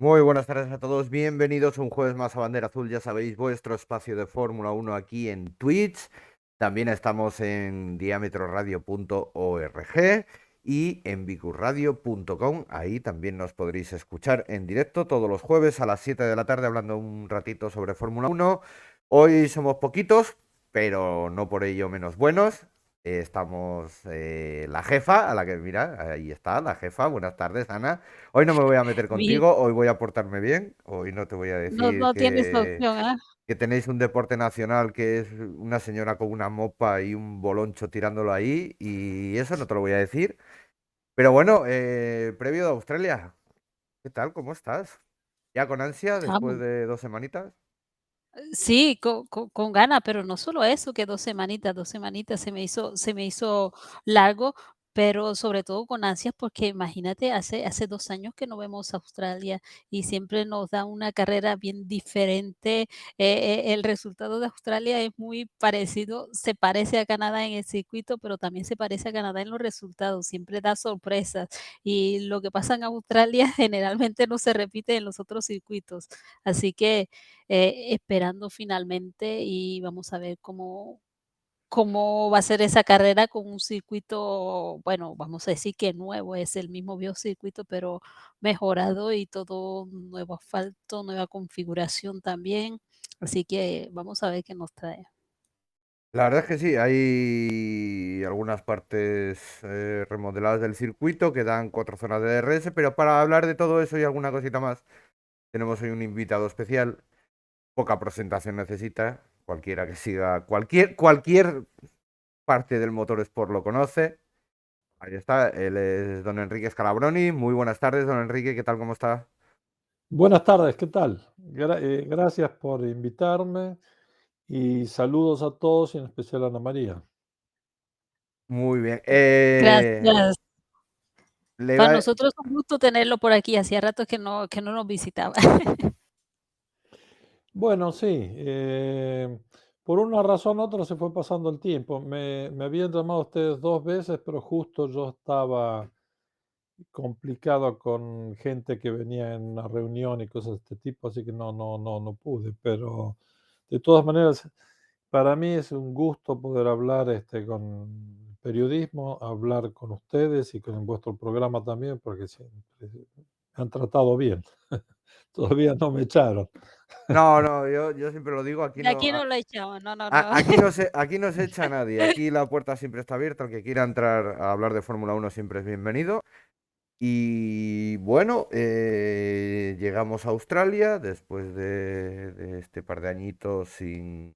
Muy buenas tardes a todos, bienvenidos un jueves más a Bandera Azul, ya sabéis, vuestro espacio de Fórmula Uno aquí en Twitch. También estamos en diametroradio.org y en bicurradio.com. Ahí también nos podréis escuchar en directo todos los jueves a las 7 de la tarde hablando un ratito sobre Fórmula Uno. Hoy somos poquitos, pero no por ello menos buenos. Estamos la jefa, a la que mira, ahí está, la jefa. Buenas tardes, Ana. Hoy no me voy a meter Bien, contigo, hoy voy a portarme bien, hoy no te voy a no decir no tienes opción, ¿ah? que tenéis un deporte nacional que es una señora con una mopa y un boloncho tirándolo ahí, y eso no te lo voy a decir. Pero bueno, previo de Australia, ¿qué tal? ¿Cómo estás? ¿Ya con ansia después Am, de 2 semanitas? sí, con ganas, pero no solo eso, que 2 semanitas se me hizo largo, pero sobre todo con ansias, porque imagínate, hace 2 años que no vemos Australia y siempre nos da una carrera bien diferente. El resultado de Australia es muy parecido, se parece a Canadá en el circuito, pero también se parece a Canadá en los resultados, siempre da sorpresas, y lo que pasa en Australia generalmente no se repite en los otros circuitos. Así que esperando finalmente y vamos a ver cómo va a ser esa carrera con un circuito, bueno, vamos a decir que nuevo, es el mismo biocircuito, pero mejorado y todo nuevo asfalto, nueva configuración también. Así que vamos a ver qué nos trae. La verdad es que sí, hay algunas partes remodeladas del circuito que dan 4 zonas de DRS, pero para hablar de todo eso y alguna cosita más, tenemos hoy un invitado especial. Poca presentación necesita. Cualquiera que siga cualquier parte del motorsport lo conoce. Ahí está, él es don Enrique Scalabroni. Muy buenas tardes, don Enrique, ¿qué tal? ¿Cómo está? Buenas tardes, ¿qué tal? Gracias por invitarme y saludos a todos y en especial a Ana María. Muy bien. Gracias. Le Para iba- nosotros es un gusto tenerlo por aquí, hacía rato que no nos visitaba. Bueno, sí, por una razón u otra se fue pasando el tiempo. Me habían llamado ustedes 2 veces, pero justo yo estaba complicado con gente que venía en una reunión y cosas de este tipo, así que no pude. Pero de todas maneras, para mí es un gusto poder hablar con periodismo, hablar con ustedes y con vuestro programa también, porque siempre me han tratado bien. Todavía no me echaron. No, no, yo siempre lo digo, aquí De no, aquí no lo echamos, no, no, no. aquí no se echa a nadie. Aquí la puerta siempre está abierta. El que quiera entrar a hablar de Fórmula Uno siempre es bienvenido. Y bueno, llegamos a Australia después de este par de añitos sin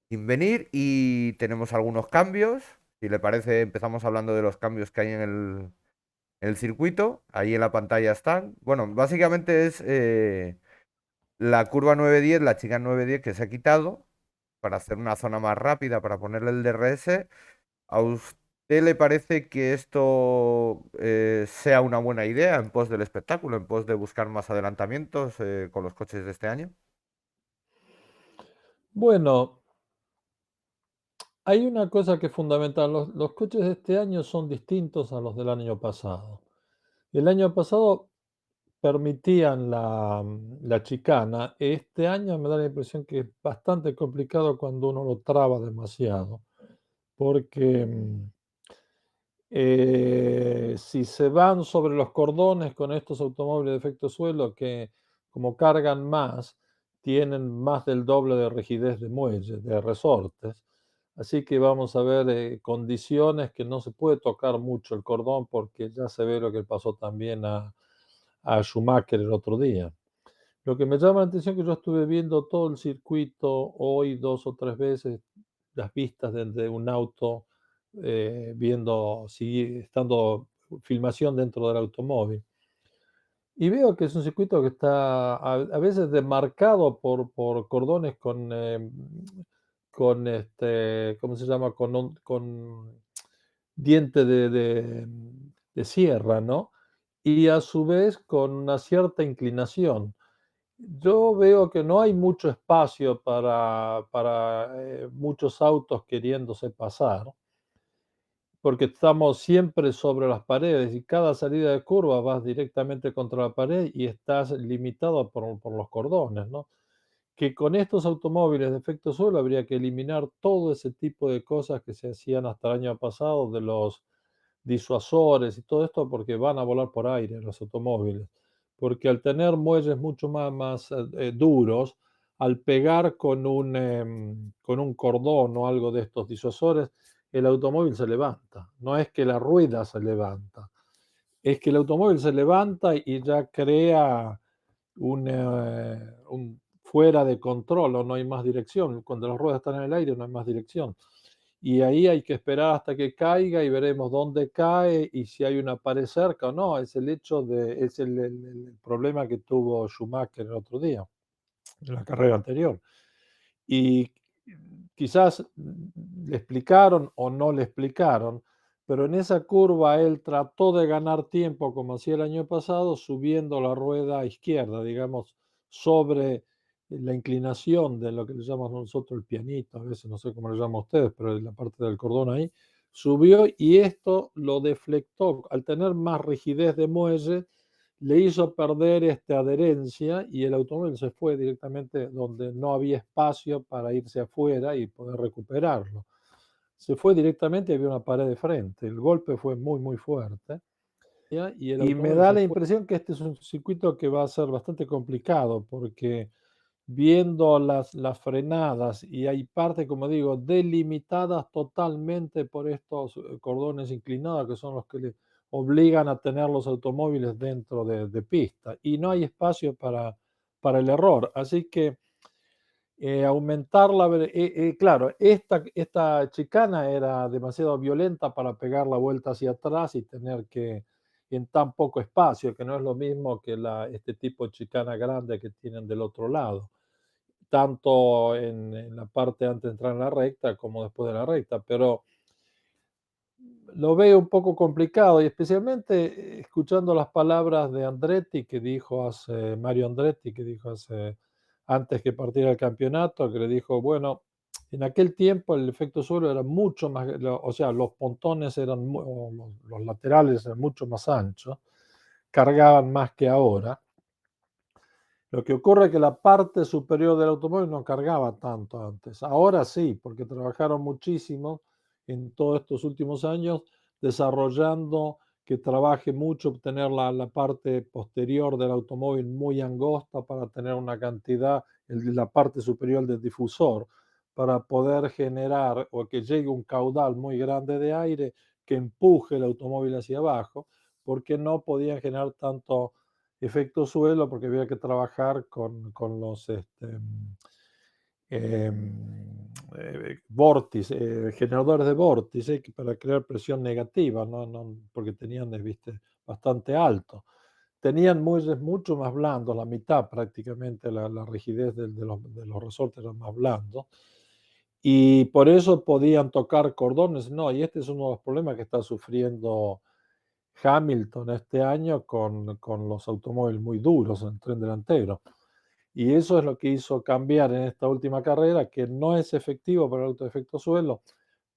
venir y tenemos algunos cambios. Si le parece, empezamos hablando de los cambios que hay en el circuito. Ahí en la pantalla están. Bueno, básicamente es la curva 910, la chica 910 que se ha quitado para hacer una zona más rápida, para ponerle el DRS. ¿A usted le parece que esto sea una buena idea en pos del espectáculo, en pos de buscar más adelantamientos con los coches de este año? Bueno, hay una cosa que es fundamental. Los coches de este año son distintos a los del año pasado. El año pasado permitían la chicana. Este año me da la impresión que es bastante complicado cuando uno lo traba demasiado, porque si se van sobre los cordones con estos automóviles de efecto suelo que, como cargan más, tienen más del doble de rigidez de muelles, de resortes. Así que vamos a ver condiciones que no se puede tocar mucho el cordón porque ya se ve lo que pasó también a Schumacher el otro día. Lo que me llama la atención es que yo estuve viendo todo el circuito hoy 2 o 3 veces, las vistas desde un auto, viendo, estando filmación dentro del automóvil. Y veo que es un circuito que está a veces demarcado por cordones ¿cómo se llama? Con diente de sierra, ¿no? Y a su vez con una cierta inclinación. Yo veo que no hay mucho espacio para muchos autos queriéndose pasar. porque estamos siempre sobre las paredes y cada salida de curva vas directamente contra la pared y estás limitado por los cordones, ¿no? Que con estos automóviles de efecto suelo habría que eliminar todo ese tipo de cosas que se hacían hasta el año pasado, de los disuasores y todo esto, porque van a volar por aire los automóviles. Porque al tener muelles mucho más duros, al pegar con un cordón o algo de estos disuasores, el automóvil se levanta. No es que la rueda se levanta, es que el automóvil se levanta y ya crea un fuera de control o no hay más dirección. Cuando las ruedas están en el aire no hay más dirección. Y ahí hay que esperar hasta que caiga y veremos dónde cae y si hay una pared cerca o no. Es el hecho de, es el problema que tuvo Schumacher el otro día, en la carrera anterior. Y quizás le explicaron o no le explicaron, pero en esa curva él trató de ganar tiempo como hacía el año pasado, subiendo la rueda izquierda, digamos, sobre la inclinación de lo que le llamamos nosotros el pianito, a veces no sé cómo le llaman ustedes, pero la parte del cordón ahí, subió y esto lo deflectó. Al tener más rigidez de muelle, le hizo perder adherencia y el automóvil se fue directamente donde no había espacio para irse afuera y poder recuperarlo. Se fue directamente y había una pared de frente. El golpe fue muy fuerte. Y me da la impresión que este es un circuito que va a ser bastante complicado porque viendo las frenadas y hay partes, como digo, delimitadas totalmente por estos cordones inclinados que son los que le obligan a tener los automóviles dentro de pista y no hay espacio para el error. Así que aumentar claro, esta chicana era demasiado violenta para pegar la vuelta hacia atrás y tener que en tan poco espacio, que no es lo mismo que este tipo de chicana grande que tienen del otro lado tanto en la parte antes de entrar en la recta como después de la recta, pero lo veo un poco complicado y especialmente escuchando las palabras de Andretti que dijo Mario Andretti, que dijo antes que partiera el campeonato, que le dijo, bueno, en aquel tiempo el efecto suelo era mucho más, o sea, los pontones eran, los laterales eran mucho más anchos, cargaban más que ahora. Lo que ocurre es que la parte superior del automóvil no cargaba tanto antes. Ahora sí, porque trabajaron muchísimo en todos estos últimos años desarrollando que trabaje mucho obtener la parte posterior del automóvil muy angosta para tener una cantidad, la parte superior del difusor, para poder generar o que llegue un caudal muy grande de aire que empuje el automóvil hacia abajo, porque no podían generar tanto efecto suelo porque había que trabajar con los vórtices, generadores de vórtices para crear presión negativa, porque tenían ¿viste? Bastante alto. Tenían muelles mucho más blandos, la mitad prácticamente, la rigidez de los resortes era más blando. Y por eso podían tocar cordones. No, y este es uno de los problemas que está sufriendo Hamilton este año con los automóviles muy duros en el tren delantero. Y eso es lo que hizo cambiar en esta última carrera, que no es efectivo para el auto de efecto suelo,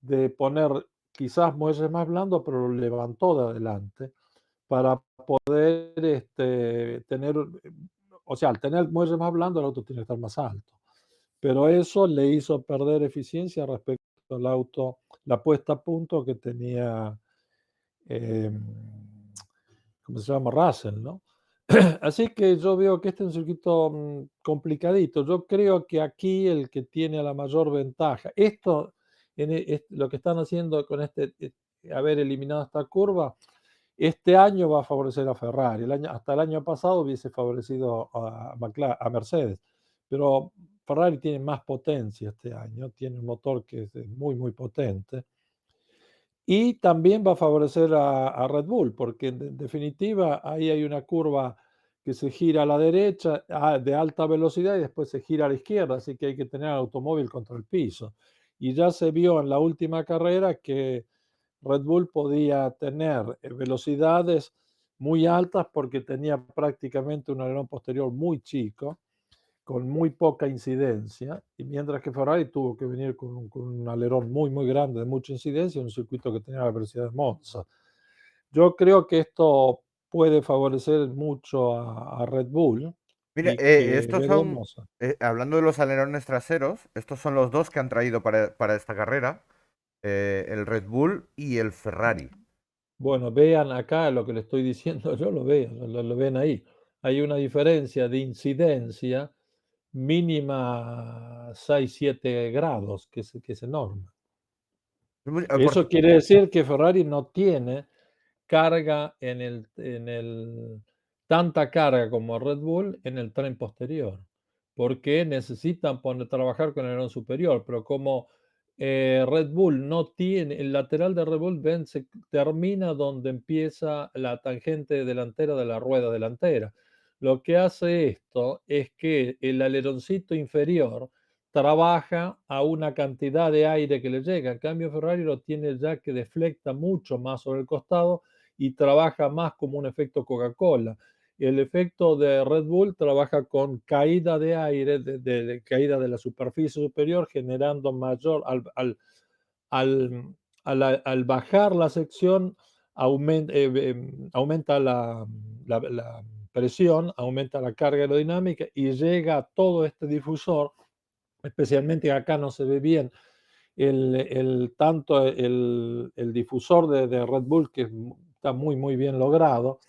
de poner quizás muelles más blandos, pero lo levantó de adelante para poder tener, o sea, al tener muelles más blandos, el auto tiene que estar más alto. Pero eso le hizo perder eficiencia respecto al auto, la puesta a punto que tenía ¿cómo se llama? Russell, ¿no? Así que yo veo que este es un circuito complicadito. Yo creo que aquí el que tiene la mayor ventaja, lo que están haciendo con haber eliminado esta curva, este año va a favorecer a Ferrari. Hasta el año pasado hubiese favorecido a Mercedes, pero Ferrari tiene más potencia este año, tiene un motor que es muy potente. Y también va a favorecer a Red Bull, porque en definitiva ahí hay una curva que se gira a la derecha de alta velocidad y después se gira a la izquierda, así que hay que tener el automóvil contra el piso. Y ya se vio en la última carrera que Red Bull podía tener velocidades muy altas porque tenía prácticamente un alerón posterior muy chico con muy poca incidencia, y mientras que Ferrari tuvo que venir con un alerón muy, muy grande, de mucha incidencia, en un circuito que tenía la velocidad de Monza. Yo creo que esto puede favorecer mucho a Red Bull Mira, y que estos son, veremos. hablando de los alerones traseros, estos son los dos que han traído para esta carrera, el Red Bull y el Ferrari. Bueno, vean acá lo que le estoy diciendo, yo lo veo, lo ven ahí. Hay una diferencia de incidencia mínima 6-7 grados, que es enorme. Eso quiere decir que Ferrari no tiene carga tanta carga como Red Bull en el tren posterior, porque necesitan trabajar con el alerón superior, pero como Red Bull no tiene, el lateral de Red Bull termina donde empieza la tangente delantera de la rueda delantera. Lo que hace esto es que el aleroncito inferior trabaja a una cantidad de aire que le llega. En cambio, Ferrari lo tiene ya que deflecta mucho más sobre el costado y trabaja más como un efecto Coca-Cola. El efecto de Red Bull trabaja con caída de aire, de caída de la superficie superior, generando mayor, al bajar la sección, aumenta la presión, aumenta la carga aerodinámica y llega a todo este difusor, especialmente acá no se ve bien tanto el difusor de Red Bull, que está muy, muy bien logrado,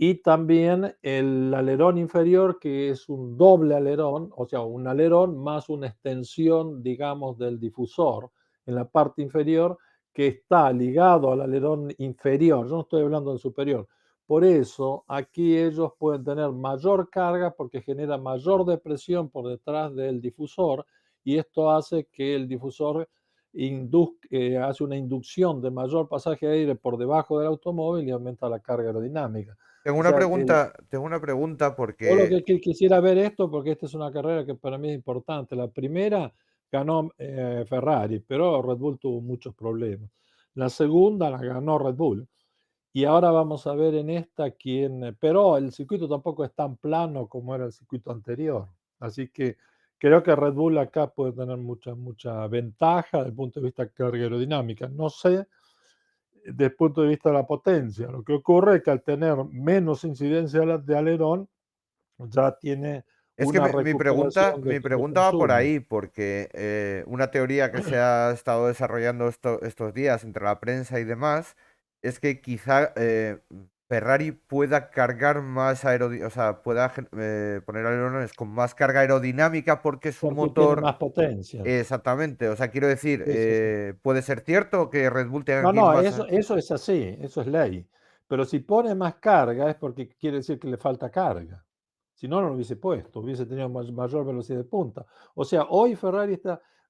y también el alerón inferior, que es un doble alerón, o sea, un alerón más una extensión, digamos, del difusor en la parte inferior, que está ligado al alerón inferior. Yo no estoy hablando del superior. Por eso, aquí ellos pueden tener mayor carga porque genera mayor depresión por detrás del difusor, y esto hace que el difusor hace una inducción de mayor pasaje de aire por debajo del automóvil y aumenta la carga aerodinámica. Tengo O una sea, pregunta yo lo porque que quisiera ver esto, porque esta es una carrera que para mí es importante. La primera ganó Ferrari, pero Red Bull tuvo muchos problemas. La segunda la ganó Red Bull. Y ahora vamos a ver en esta quién, pero el circuito tampoco es tan plano como era el circuito anterior. Así que creo que Red Bull acá puede tener mucha ventaja desde el punto de vista carga aerodinámica. No sé desde el punto de vista de la potencia. Lo que ocurre es que al tener menos incidencia de alerón, ya tiene es que una mi recuperación de pregunta va por consumo. ahí, porque una teoría que se ha estado desarrollando estos días entre la prensa y demás es que quizá Ferrari pueda cargar más o sea, pueda poner alerones con más carga aerodinámica porque su Porque tiene motor, más potencia. exactamente, o sea, quiero decir, Sí, sí, sí. puede ser cierto que Red Bull tenga No, que ir no, más eso es así, eso es ley. Pero si pone más carga es porque quiere decir que le falta carga. Si no, no lo hubiese puesto, hubiese tenido mayor velocidad de punta. O sea, hoy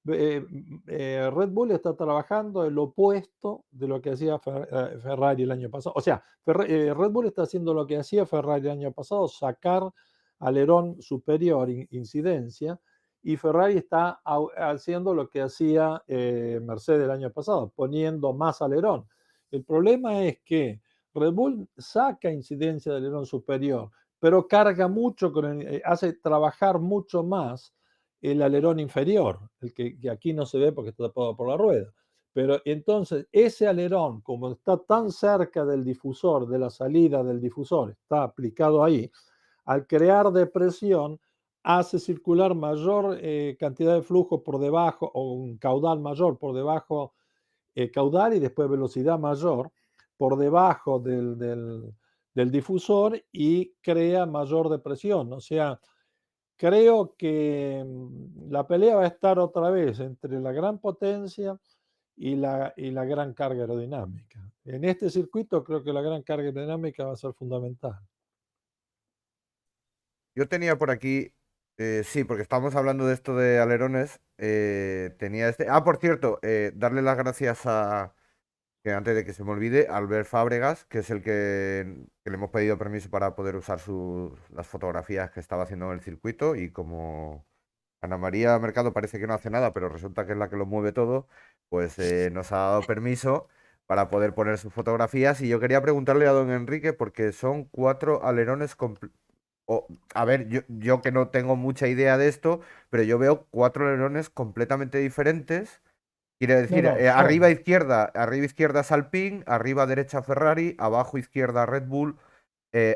Red Bull está trabajando el opuesto de lo que hacía Ferrari el año pasado. O sea, Red Bull está haciendo lo que hacía Ferrari el año pasado, sacar alerón superior, incidencia, y Ferrari está haciendo lo que hacía Mercedes el año pasado, poniendo más alerón. El problema es que Red Bull saca incidencia del alerón superior, pero carga mucho, hace trabajar mucho más el alerón inferior, el que aquí no se ve porque está tapado por la rueda. Pero entonces ese alerón, como está tan cerca del difusor, de la salida del difusor, está aplicado ahí, al crear depresión, hace circular mayor cantidad de flujo por debajo o un caudal mayor por debajo, caudal y después velocidad mayor por debajo del difusor y crea mayor depresión. O sea, creo que la pelea va a estar otra vez entre la gran potencia y la gran carga aerodinámica. En este circuito creo que la gran carga aerodinámica va a ser fundamental. Yo tenía por aquí, sí, porque estábamos hablando de esto de alerones, tenía este... Ah, por cierto, darle las gracias que antes de que se me olvide, Albert Fábregas, que es el que le hemos pedido permiso para poder usar las fotografías que estaba haciendo en el circuito y como Ana María Mercado parece que no hace nada, pero resulta que es la que lo mueve todo, pues nos ha dado permiso para poder poner sus fotografías y yo quería preguntarle a don Enrique porque son 4 alerones A ver, yo que no tengo mucha idea de esto, pero yo veo cuatro alerones completamente diferentes. Quiere No, decir, no, arriba izquierda es Alpine, arriba derecha Ferrari, abajo izquierda Red Bull,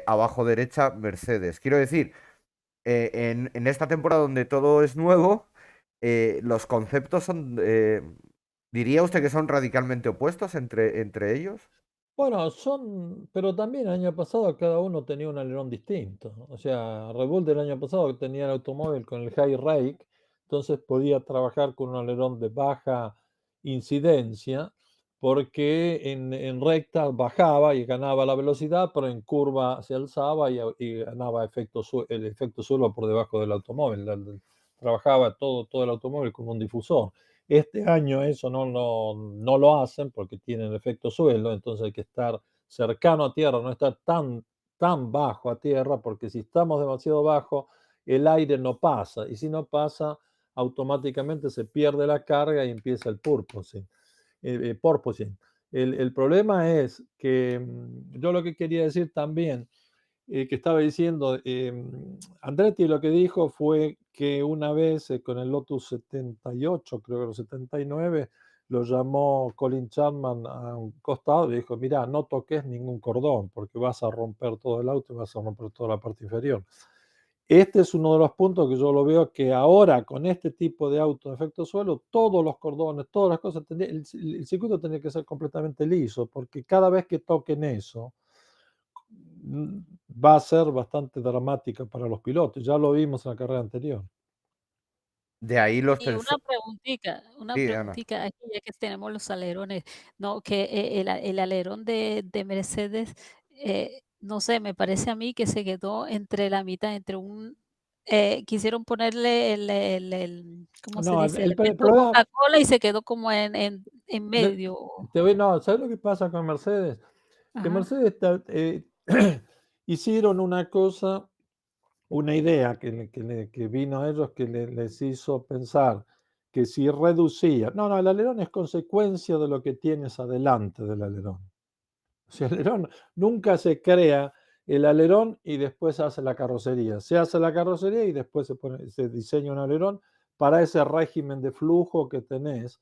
abajo derecha Mercedes. Quiero decir, en esta temporada donde todo es nuevo, los conceptos son, ¿diría usted que son radicalmente opuestos entre ellos? Bueno, pero también el año pasado cada uno tenía un alerón distinto. O sea, Red Bull del año pasado tenía el automóvil con el high rake, entonces podía trabajar con un alerón de baja incidencia, porque en recta bajaba y ganaba la velocidad, pero en curva se alzaba y ganaba el efecto suelo por debajo del automóvil. Trabajaba todo el automóvil con un difusor. Este año eso no lo hacen porque tienen efecto suelo, entonces hay que estar cercano a tierra, no estar tan bajo a tierra, porque si estamos demasiado bajo, el aire no pasa, y si no pasa, automáticamente se pierde la carga y empieza el porpoising. El problema es que yo lo que quería decir también que estaba diciendo, Andretti lo que dijo fue que una vez con el Lotus 78, creo que el 79, lo llamó Colin Chapman a un costado y dijo, mira, no toques ningún cordón porque vas a romper todo el auto y vas a romper toda la parte inferior. Este es uno de los puntos que yo lo veo que ahora con este tipo de auto de efecto suelo, todos los cordones, todas las cosas, el circuito tenía que ser completamente liso porque cada vez que toquen eso, mm, va a ser bastante dramática para los pilotos. Ya lo vimos en la carrera anterior. De ahí los Y sensores. una Sí, Ana. preguntita aquí, ya que tenemos los alerones, no, que el alerón de Mercedes, no sé, me parece a mí que se quedó entre la mitad, quisieron ponerle ¿cómo se No, dice? El el efecto problema, Coca-Cola y se quedó como en le- medio. no, ¿sabes lo que pasa con Mercedes? Que Ajá. Mercedes hicieron una cosa, una idea que vino a ellos que les hizo pensar que si reducía, no, el alerón es consecuencia de lo que tienes adelante del alerón. O sea, el alerón nunca se crea el alerón y después se hace la carrocería. Se hace la carrocería y después se diseña un alerón para ese régimen de flujo que tenés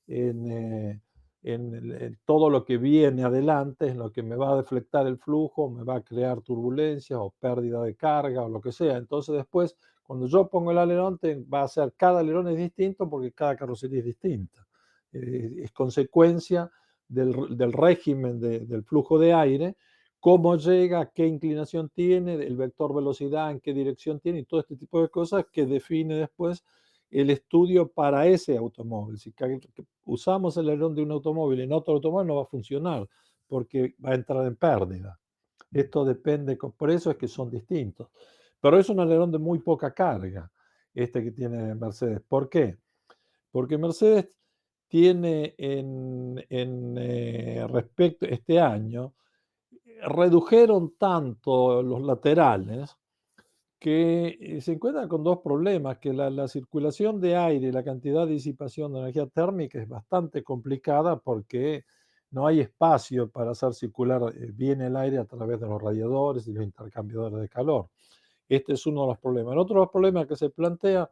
en, en todo lo que viene adelante, en lo que me va a deflectar el flujo, me va a crear turbulencias o pérdida de carga o lo que sea. Entonces después, cuando yo pongo el alerón, va a ser, cada alerón es distinto porque cada carrocería es distinta. Es consecuencia del régimen del flujo de aire, cómo llega, qué inclinación tiene, el vector velocidad, en qué dirección tiene y todo este tipo de cosas que define después el estudio para ese automóvil. Si usamos el alerón de un automóvil en otro automóvil no va a funcionar porque va a entrar en pérdida. Esto depende, por eso es que son distintos. Pero es un alerón de muy poca carga, este que tiene Mercedes. ¿Por qué? Porque Mercedes tiene respecto este año, redujeron tanto los laterales que se encuentran con dos problemas, que la circulación de aire y la cantidad de disipación de energía térmica es bastante complicada porque no hay espacio para hacer circular bien el aire a través de los radiadores y los intercambiadores de calor. Este es uno de los problemas. El otro de los problemas que se plantea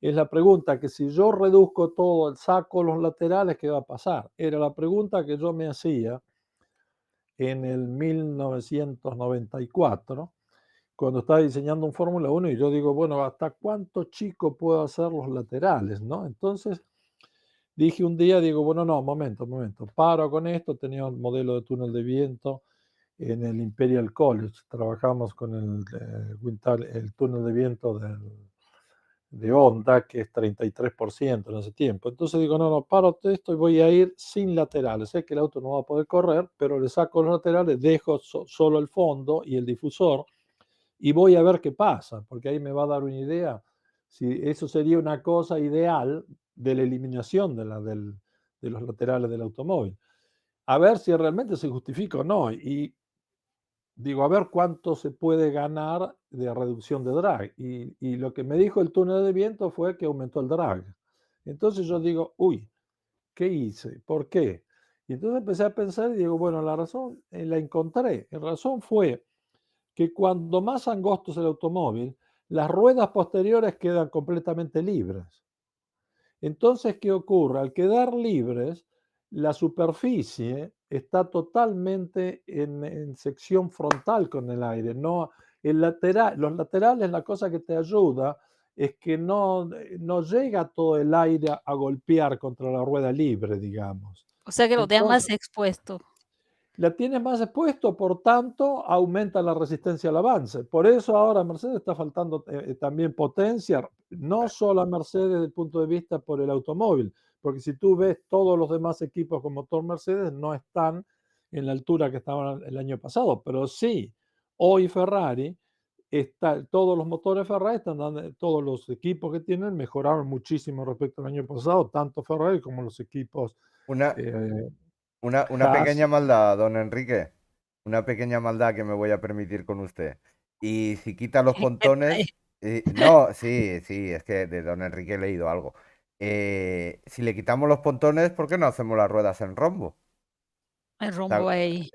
es la pregunta que si yo reduzco todo, saco los laterales, ¿qué va a pasar? Era la pregunta que yo me hacía en el 1994, cuando estaba diseñando un Fórmula 1 y yo digo, bueno, ¿hasta cuánto chico puedo hacer los laterales? ¿No? Entonces dije un día, digo, bueno, no, momento, paro con esto, tenía un modelo de túnel de viento en el Imperial College, trabajamos con el túnel de viento de Honda, que es 33% en ese tiempo. Entonces digo, no, paro todo esto y voy a ir sin laterales. Sé que el auto no va a poder correr, pero le saco los laterales, dejo solo el fondo y el difusor y voy a ver qué pasa, porque ahí me va a dar una idea si eso sería una cosa ideal de la eliminación de los laterales del automóvil. A ver si realmente se justifica o no. Y digo, a ver cuánto se puede ganar de reducción de drag. Y lo que me dijo el túnel de viento fue que aumentó el drag. Entonces yo digo, uy, ¿qué hice? ¿Por qué? Y entonces empecé a pensar y digo, bueno, la razón la encontré. La razón fue que cuando más angosto es el automóvil, las ruedas posteriores quedan completamente libres. Entonces, ¿qué ocurre? Al quedar libres, la superficie está totalmente en sección frontal con el aire. No, los laterales, la cosa que te ayuda es que no llega todo el aire a golpear contra la rueda libre, digamos. O sea que lo deja Entonces, más expuesto. la tienes más expuesto, por tanto, aumenta la resistencia al avance. Por eso ahora a Mercedes está faltando también potencia, no solo a Mercedes desde el punto de vista por el automóvil, porque si tú ves todos los demás equipos con motor Mercedes no están en la altura que estaban el año pasado, pero sí, hoy Ferrari, todos los motores Ferrari están dando, todos los equipos que tienen mejoraron muchísimo respecto al año pasado, tanto Ferrari como los equipos Una, eh, una Haas. pequeña maldad, don Enrique. Una pequeña maldad que me voy a permitir con usted. Y si quita los pontones. No, sí, sí, es que de don Enrique he leído algo. Si le quitamos los pontones, ¿por qué no hacemos las ruedas en rombo? El rombo ¿Sabe? ahí.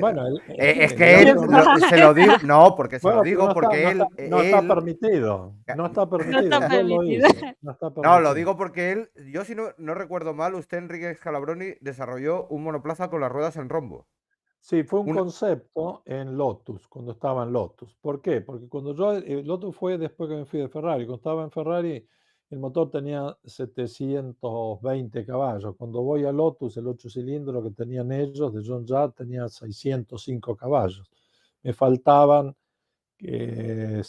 Bueno, Es el que ¿Qué él, auto va? se lo digo, no, porque se lo bueno, pero digo porque no está él, permitido, no está No está permitido, yo lo permitido. hice, no está no, lo permitido. digo porque él, yo si no recuerdo mal, usted, Enrique Scalabroni, desarrolló un monoplaza con las ruedas en rombo. Sí, fue un Una, concepto en Lotus, cuando estaba en Lotus. ¿Por qué? Porque cuando Lotus fue después que me fui de Ferrari. Cuando estaba en Ferrari, el motor tenía 720 caballos. Cuando voy a Lotus, el 8 cilindros que tenían ellos, de John Jatt, tenía 605 caballos. Me faltaban 100,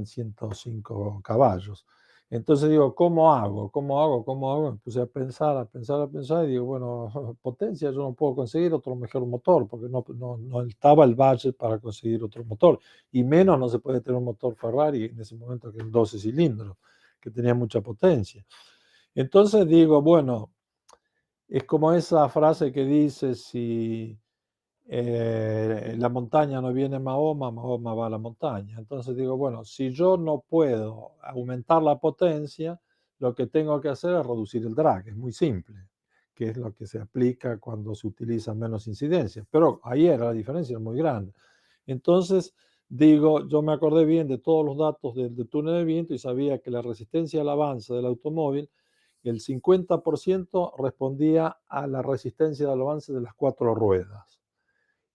105 caballos. Entonces digo, ¿cómo hago? ¿Cómo hago? ¿Cómo hago? Me puse a pensar, a pensar, a pensar y digo, bueno, potencia yo no puedo conseguir otro mejor motor porque no estaba el budget para conseguir otro motor. Y menos no se puede tener un motor Ferrari en ese momento que es 12 cilindros, que tenía mucha potencia. Entonces digo, bueno, es como esa frase que dice, si la montaña no viene Mahoma, Mahoma va a la montaña. Entonces digo, bueno, si yo no puedo aumentar la potencia, lo que tengo que hacer es reducir el drag, es muy simple, que es lo que se aplica cuando se utiliza menos incidencia. Pero ahí era la diferencia, era muy grande. Entonces digo, yo me acordé bien de todos los datos del túnel de viento y sabía que la resistencia al avance del automóvil, el 50% respondía a la resistencia al avance de las cuatro ruedas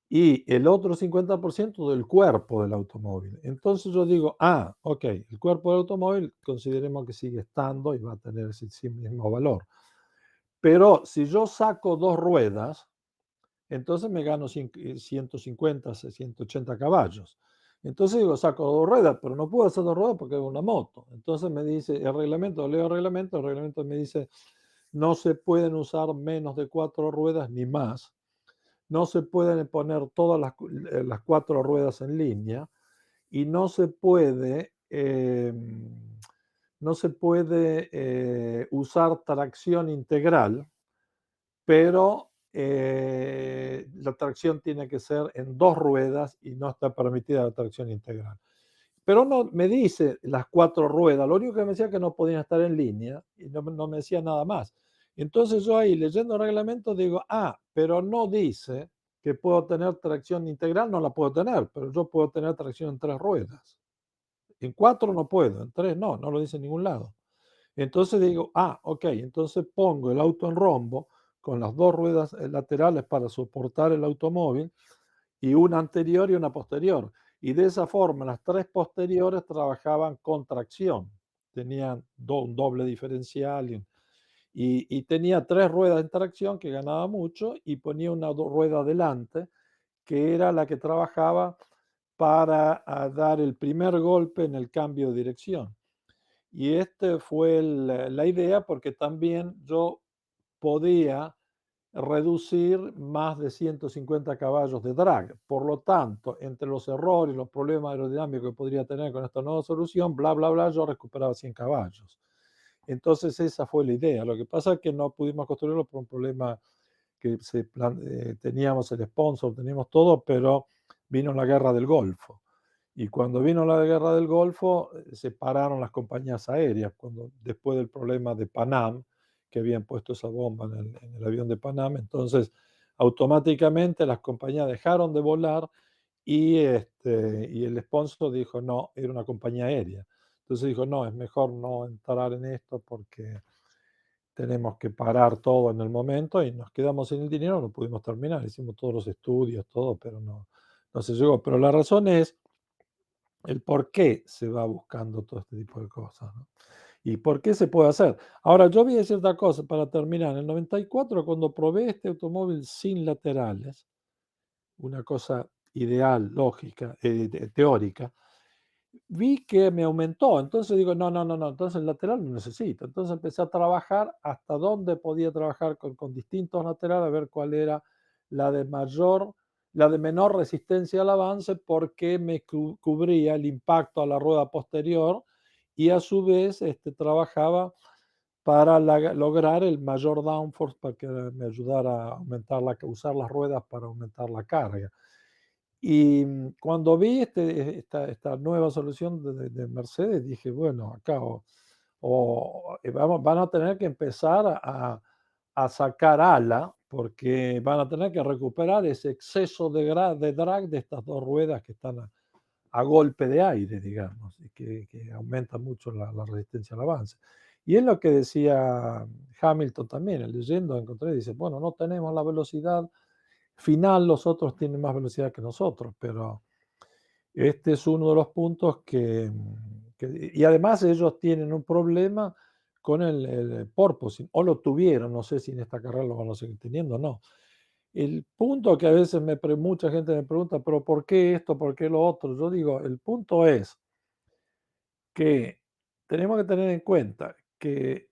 y el otro 50% del cuerpo del automóvil. Entonces yo digo, ok, el cuerpo del automóvil consideremos que sigue estando y va a tener ese mismo valor. Pero si yo saco dos ruedas, entonces me gano 150, 180 caballos. Entonces digo, saco dos ruedas, pero no puedo hacer dos ruedas porque es una moto. Entonces me dice el reglamento, leo el reglamento me dice, no se pueden usar menos de cuatro ruedas ni más. No se pueden poner todas las cuatro ruedas en línea y no se puede usar tracción integral, pero la tracción tiene que ser en dos ruedas y no está permitida la tracción integral. Pero no me dice las cuatro ruedas, lo único que me decía es que no podían estar en línea y no me decía nada más. Entonces yo ahí leyendo el reglamento digo, pero no dice que puedo tener tracción integral, no la puedo tener, pero yo puedo tener tracción en tres ruedas. En cuatro no puedo, en tres no lo dice en ningún lado. Entonces digo, ok, entonces pongo el auto en rombo con las dos ruedas laterales para soportar el automóvil y una anterior y una posterior. Y de esa forma las tres posteriores trabajaban con tracción. Tenían un doble diferencial y tenía tres ruedas en tracción que ganaba mucho y ponía una rueda adelante que era la que trabajaba para dar el primer golpe en el cambio de dirección. Y este fue la idea porque también yo podía reducir más de 150 caballos de drag. Por lo tanto, entre los errores, los problemas aerodinámicos que podría tener con esta nueva solución, bla, bla, bla, yo recuperaba 100 caballos. Entonces esa fue la idea. Lo que pasa es que no pudimos construirlo por un problema que teníamos el sponsor, teníamos todo, pero vino la guerra del Golfo. Y cuando vino la guerra del Golfo, se pararon las compañías aéreas, después del problema de Panam, que habían puesto esa bomba en el avión de Panam, entonces automáticamente las compañías dejaron de volar y el sponsor dijo, no, era una compañía aérea. Entonces dijo, no, es mejor no entrar en esto porque tenemos que parar todo en el momento y nos quedamos sin el dinero, no pudimos terminar, hicimos todos los estudios, todo, pero no se llegó. Pero la razón es el por qué se va buscando todo este tipo de cosas, ¿no? ¿Y por qué se puede hacer? Ahora, yo voy a decir otra cosa para terminar. En el 94, cuando probé este automóvil sin laterales, una cosa ideal, lógica, teórica, vi que me aumentó. Entonces digo, no, entonces el lateral no necesito. Entonces empecé a trabajar hasta dónde podía trabajar con distintos laterales, a ver cuál era la de menor resistencia al avance, porque me cubría el impacto a la rueda posterior y a su vez trabajaba para lograr el mayor downforce, para que me ayudara a usar las ruedas para aumentar la carga. Y cuando vi esta nueva solución de Mercedes, dije, bueno, acá van a tener que empezar a sacar ala, porque van a tener que recuperar ese exceso de drag de estas dos ruedas que están a golpe de aire, digamos, y que aumenta mucho la resistencia al avance. Y es lo que decía Hamilton también, leyendo encontré, dice, bueno, no tenemos la velocidad final, los otros tienen más velocidad que nosotros, pero este es uno de los puntos y además ellos tienen un problema con el porpoising, o lo tuvieron, no sé si en esta carrera lo van a seguir teniendo o no. El punto que a veces mucha gente me pregunta, pero ¿por qué esto? ¿Por qué lo otro? Yo digo, el punto es que tenemos que tener en cuenta que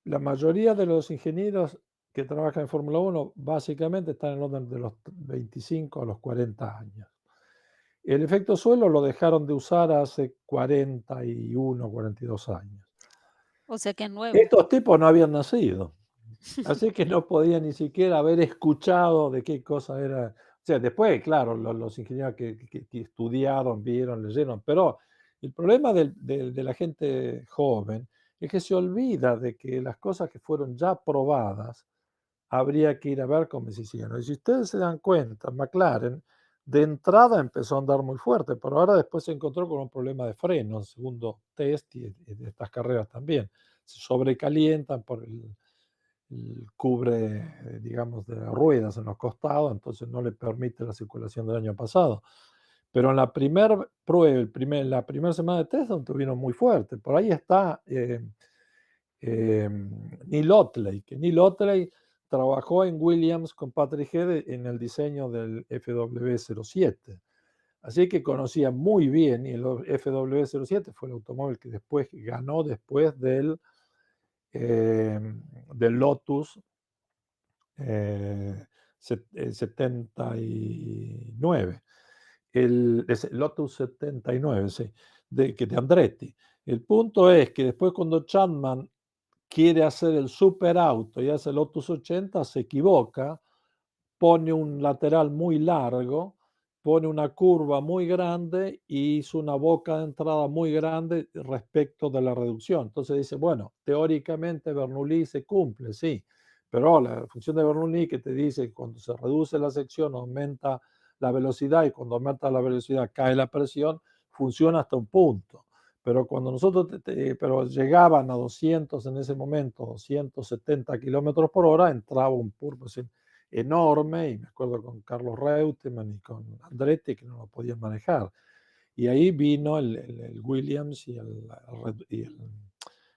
la mayoría de los ingenieros que trabajan en Fórmula 1 básicamente están en el orden de los 25 a los 40 años. El efecto suelo lo dejaron de usar hace 41, 42 años. O sea que es nuevo. Estos tipos no habían nacido, así que no podían ni siquiera haber escuchado de qué cosa era. O sea, después, claro, los ingenieros que estudiaron, vieron, leyeron, pero el problema de la gente joven es que se olvida de que las cosas que fueron ya probadas habría que ir a ver cómo se hicieron. Y si ustedes se dan cuenta, McLaren de entrada empezó a andar muy fuerte, pero ahora después se encontró con un problema de freno en segundo test y de estas carreras también. Se sobrecalientan por el cubre, digamos, de las ruedas en los costados, entonces no le permite la circulación del año pasado. Pero en la primera prueba, la primera semana de test, estuvieron muy fuerte. Por ahí está Neil Otley, que Neil Otley trabajó en Williams con Patrick Head en el diseño del FW07. Así que conocía muy bien, y el FW07 fue el automóvil que después ganó después del Lotus 79. El Lotus 79, sí, de Andretti. El punto es que después cuando Chapman quiere hacer el superauto y hace el Lotus 80, se equivoca, pone un lateral muy largo, pone una curva muy grande y hizo una boca de entrada muy grande respecto de la reducción. Entonces dice, bueno, teóricamente Bernoulli se cumple, sí, pero la función de Bernoulli que te dice que cuando se reduce la sección aumenta la velocidad y cuando aumenta la velocidad cae la presión, funciona hasta un punto. Pero cuando nosotros pero llegaban a 200 en ese momento, 270 kilómetros por hora, entraba un purpose enorme, y me acuerdo con Carlos Reutemann y con Andretti que no lo podían manejar. Y ahí vino el Williams y el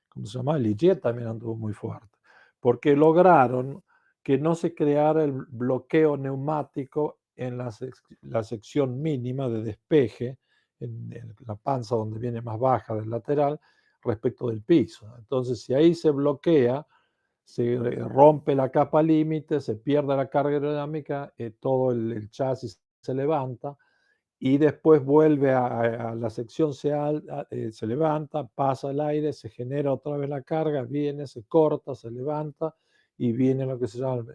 ¿cómo se llama? El Ligier también anduvo muy fuerte, porque lograron que no se creara el bloqueo neumático en la sección mínima de despeje, en la panza donde viene más baja del lateral, respecto del piso. Entonces, si ahí se bloquea, se rompe la capa límite, se pierde la carga aerodinámica, todo el chasis se levanta y después vuelve a la sección, se levanta, pasa el aire, se genera otra vez la carga, viene, se corta, se levanta y viene lo que se llama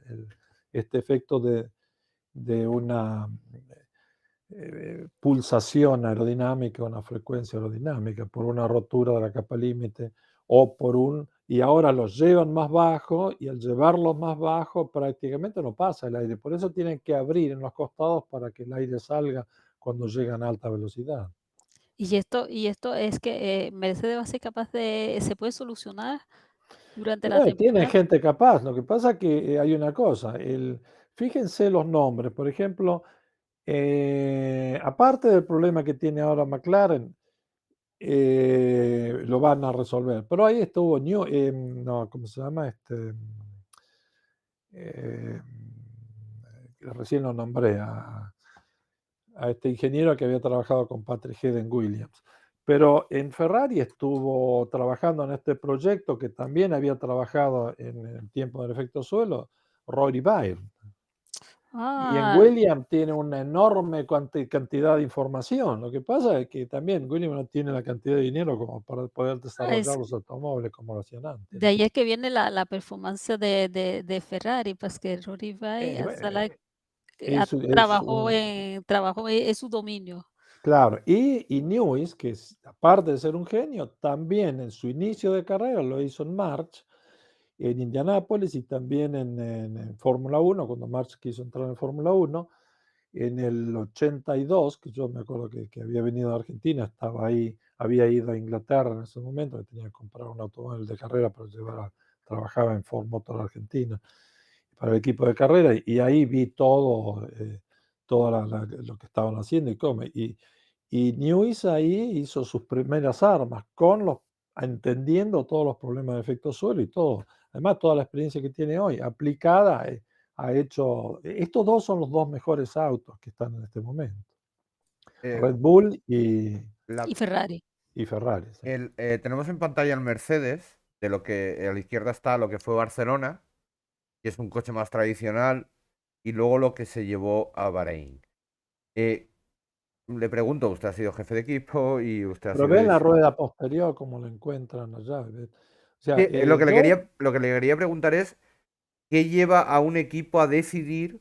este efecto de una pulsación aerodinámica, una frecuencia aerodinámica por una rotura de la capa límite o por un y ahora los llevan más bajo y al llevarlos más bajo prácticamente no pasa el aire. Por eso tienen que abrir en los costados para que el aire salga cuando llegan a alta velocidad. Y esto es que, Mercedes va a ser capaz de ¿se puede solucionar durante la Tiene temporada? gente capaz, lo que pasa que hay una cosa, fíjense los nombres, por ejemplo, aparte del problema que tiene ahora McLaren, lo van a resolver, pero ahí estuvo no, ¿cómo se llama? Eh, recién lo nombré a este ingeniero que había trabajado con Patrick Head en Williams. Pero en Ferrari estuvo trabajando en este proyecto que también había trabajado en el tiempo del efecto suelo, Rory Byrne. Y en Ah, Williams tiene una enorme cantidad de información. Lo que pasa es que también Williams no tiene la cantidad de dinero como para poder es desarrollar los automóviles como lo hacían antes, de ¿no? ahí es que viene la performance de Ferrari, pues que Rory Bay Eh, hasta la es trabajó en su dominio. Claro, y Newis, que aparte de ser un genio, también en su inicio de carrera lo hizo en March, en Indianápolis y también en Fórmula Uno cuando March quiso entrar en Fórmula Uno en el 82, que yo me acuerdo que había venido a Argentina, estaba ahí, había ido a Inglaterra en ese momento, que tenía que comprar un automóvil de carrera para llevar trabajaba en Ford Motor Argentina, para el equipo de carrera, y ahí vi todo, lo que estaban haciendo y cómo. Y Newis ahí hizo sus primeras armas, entendiendo todos los problemas de efecto suelo y todo. Además, toda la experiencia que tiene hoy aplicada, ha hecho. Estos dos son los dos mejores autos que están en este momento: Eh, Red Bull y, la- Y Ferrari. y Ferrari. Sí. tenemos en pantalla el Mercedes, de lo que a la izquierda está lo que fue Barcelona, que es un coche más tradicional, y luego lo que se llevó a Bahrein. Eh, Le pregunto, usted ha sido jefe de equipo y usted ha Pero sido ven la rueda posterior como lo encuentran allá. O sea, Sí, lo que le quería preguntar es, ¿qué lleva a un equipo a decidir,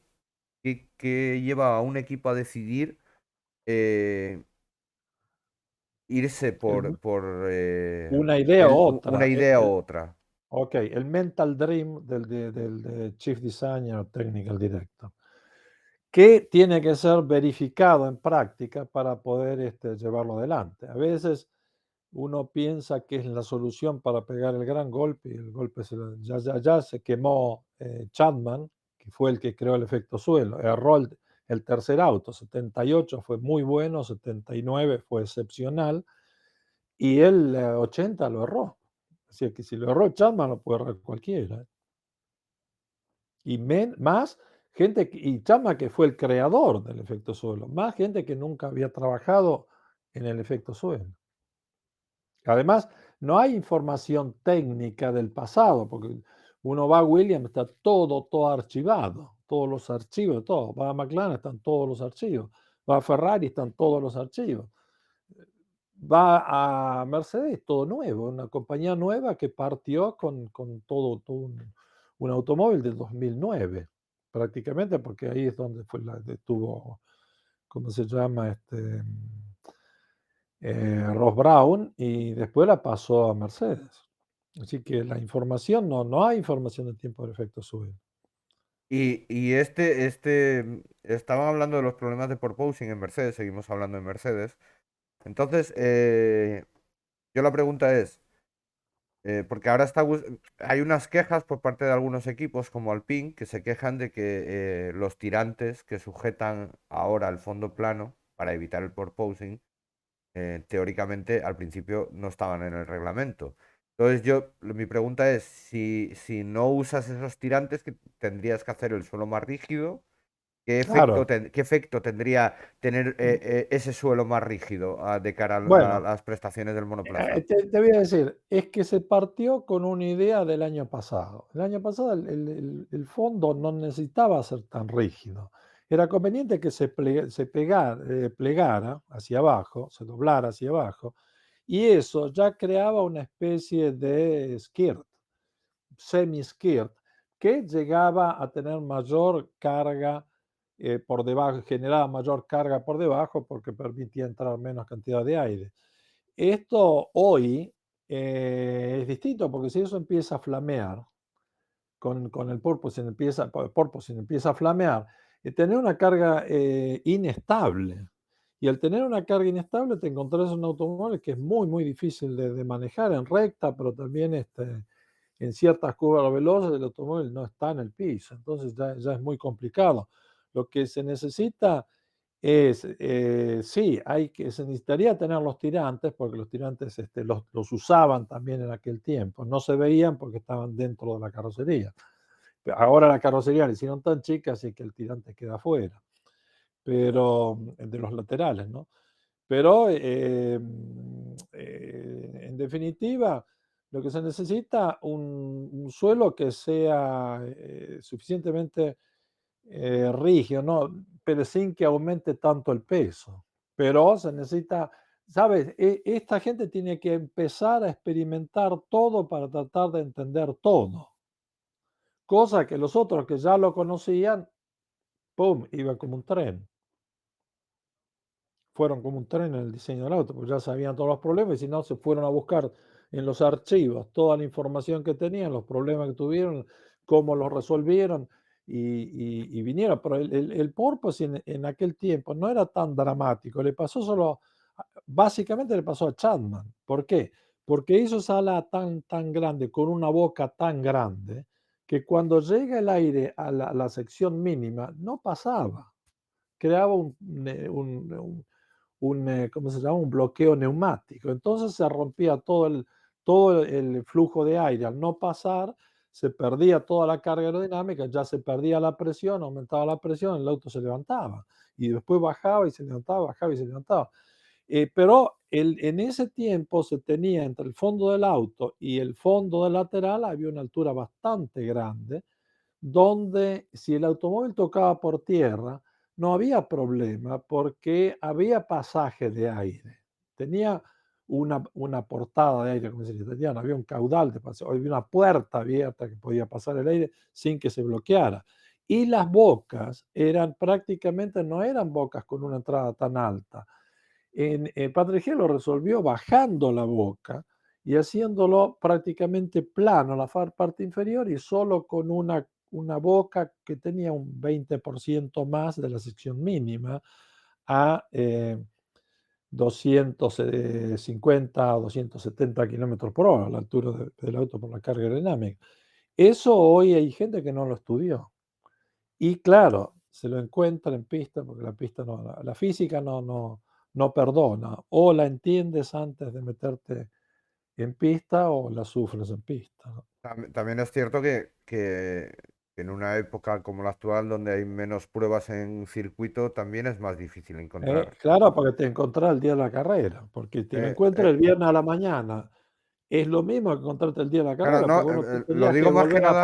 qué lleva a un equipo a decidir eh, irse el- por una idea u una otra. idea u otra? Ok, el mental dream del Chief Designer o Technical Director, que tiene que ser verificado en práctica para poder llevarlo adelante. A veces uno piensa que es la solución para pegar el gran golpe y el golpe ya se quemó Chapman, que fue el que creó el efecto suelo. Erró el tercer auto, 78 fue muy bueno, 79 fue excepcional y el 80 lo erró. Así que si lo erró Chapman, lo puede errar cualquiera. Y más gente, y Chapman que fue el creador del efecto suelo, más gente que nunca había trabajado en el efecto suelo. Además, no hay información técnica del pasado, porque uno va a Williams, está todo archivado, todos los archivos, todo. Va a McLaren, están todos los archivos. Va a Ferrari, están todos los archivos. Va a Mercedes, todo nuevo, una compañía nueva que partió con todo un automóvil del 2009, prácticamente, porque ahí es donde tuvo, ¿cómo se llama? Ross Brown, y después la pasó a Mercedes. Así que la información, no hay información de tiempo de efecto suelo. Y estaban hablando de los problemas de porpoising en Mercedes, seguimos hablando de Mercedes. Entonces, yo la pregunta es, porque ahora hay unas quejas por parte de algunos equipos como Alpine que se quejan de que los tirantes que sujetan ahora el fondo plano para evitar el porpoising, teóricamente al principio no estaban en el reglamento. Entonces mi pregunta es, si no usas esos tirantes, que tendrías que hacer el suelo más rígido, Claro. qué efecto tendría tener ese suelo más rígido de cara a Bueno, las prestaciones del monoplaza? te voy a decir, es que se partió con una idea del año pasado. El año pasado el fondo no necesitaba ser tan rígido. Era conveniente que plegara hacia abajo, se doblara hacia abajo, y eso ya creaba una especie de skirt, semi-skirt, que llegaba a tener mayor carga por debajo, generaba mayor carga por debajo porque permitía entrar menos cantidad de aire. Esto hoy es distinto, porque si eso empieza a flamear, con el porpoising empieza a flamear, y tener una carga inestable. Y al tener una carga inestable te encontrás un automóvil que es muy, muy difícil de manejar en recta, pero también en ciertas curvas veloces el automóvil no está en el piso, entonces ya es muy complicado. Lo que se necesita es, sí, se necesitaría tener los tirantes, porque los tirantes los usaban también en aquel tiempo, no se veían porque estaban dentro de la carrocería. Ahora la carrocería la hicieron tan chica, así que el tirante queda afuera, pero de los laterales, ¿no? Pero en definitiva, lo que se necesita un suelo que sea suficientemente rígido, ¿no? Pero sin que aumente tanto el peso. Pero se necesita, ¿sabes? Esta gente tiene que empezar a experimentar todo para tratar de entender todo. Cosa que los otros que ya lo conocían, ¡pum!, iba como un tren. Fueron como un tren en el diseño del auto, porque ya sabían todos los problemas y si no, se fueron a buscar en los archivos toda la información que tenían, los problemas que tuvieron, cómo los resolvieron y vinieron. Pero el porpoising en aquel tiempo no era tan dramático, le pasó solo, básicamente le pasó a Chapman. ¿Por qué? Porque hizo esa ala tan grande, con una boca tan grande, que cuando llega el aire a la sección mínima, no pasaba. Creaba ¿cómo se llama? Un bloqueo neumático. Entonces se rompía todo el flujo de aire. Al no pasar, se perdía toda la carga aerodinámica, ya se perdía la presión, aumentaba la presión, el auto se levantaba. Y después bajaba y se levantaba, bajaba y se levantaba. Pero en ese tiempo se tenía entre el fondo del auto y el fondo del lateral, había una altura bastante grande, donde si el automóvil tocaba por tierra, no había problema porque había pasaje de aire. Tenía una portada de aire, como se dice, había un caudal de pasaje, había una puerta abierta que podía pasar el aire sin que se bloqueara. Y las bocas prácticamente no eran bocas con una entrada tan alta. Patrick G lo resolvió bajando la boca y haciéndolo prácticamente plano la parte inferior y solo con una boca que tenía un 20% más de la sección mínima a 250 o 270 kilómetros por hora, a la altura del auto por la carga aerodinámica. Eso hoy hay gente que no lo estudió. Y claro, se lo encuentra en pista, porque la pista la física no perdona. O la entiendes antes de meterte en pista o la sufres en pista, ¿no? También es cierto que en una época como la actual, donde hay menos pruebas en circuito, también es más difícil encontrar. Claro, porque te encontrás el día de la carrera, porque te lo Eh, encuentras eh, el viernes a la mañana. Es lo mismo que encontrarte el día de la claro, carrera, no, porque vos no te lo tenías que digo más que volver a nada, fábrica,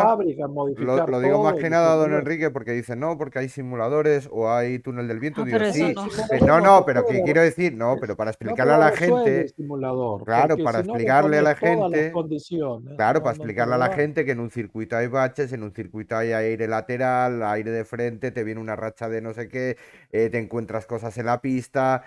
lo, modificar lo digo más todo y que después nada, don volver. Enrique, porque dicen, no, porque hay simuladores o hay túnel del viento. Ah, Digo, pero eso sí, no. no, Simulador no se no, pero puede. ¿qué quiero decir? No, pero para No explicarle puede a la haber suelo en gente, simulador, claro, porque para si no le explicarle a pones la todas las gente. condiciones, Claro, para no te explicarle a lo la da. gente que en un circuito hay baches, en un circuito hay aire lateral, aire de frente, te viene una racha de no sé qué, te encuentras cosas en la pista.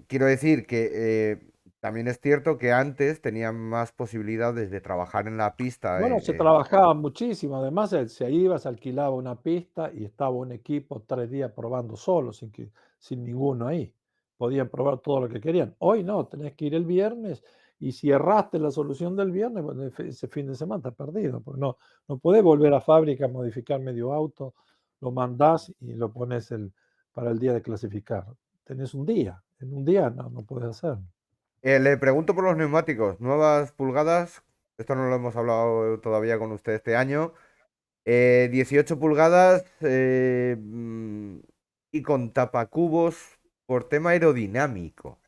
Quiero decir que también es cierto que antes tenían más posibilidades de trabajar en la pista. Bueno, se trabajaba muchísimo, además se iba, se alquilaba una pista y estaba un equipo 3 días probando solo, sin ninguno ahí. Podían probar todo lo que querían. Hoy no, tenés que ir el viernes y si erraste la solución del viernes, bueno, ese fin de semana estás perdido, porque no podés volver a fábrica a modificar medio auto, lo mandás y lo pones para el día de clasificar. Tenés un día, en un día no podés hacerlo. Le pregunto por los neumáticos, nuevas pulgadas, esto no lo hemos hablado todavía con usted este año. 18 pulgadas y con tapacubos por tema aerodinámico.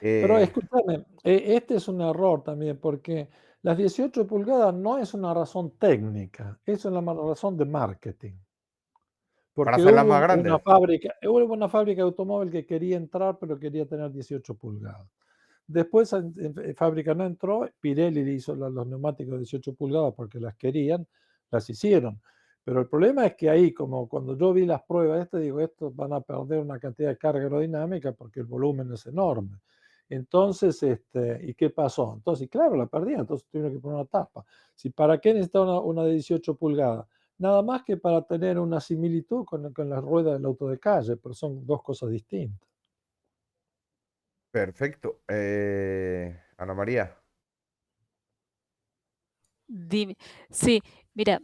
Pero Eh, escúchame, este es un error también, porque las 18 pulgadas no es una razón técnica, es una razón de marketing. para Porque hacerlas hubo más una grandes. fábrica de automóvil que quería entrar, pero quería tener 18 pulgadas. Después en fábrica no entró, Pirelli le hizo los neumáticos de 18 pulgadas porque las querían, las hicieron. Pero el problema es que ahí, como cuando yo vi las pruebas, digo, estos van a perder una cantidad de carga aerodinámica porque el volumen es enorme. Entonces, ¿y qué pasó? Entonces, claro, la perdían, entonces tuvieron que poner una tapa. Si, ¿para qué necesitaba una de 18 pulgadas? Nada más que para tener una similitud con la rueda del auto de calle, pero son dos cosas distintas. Perfecto. Ana María. Dime. Sí, mira,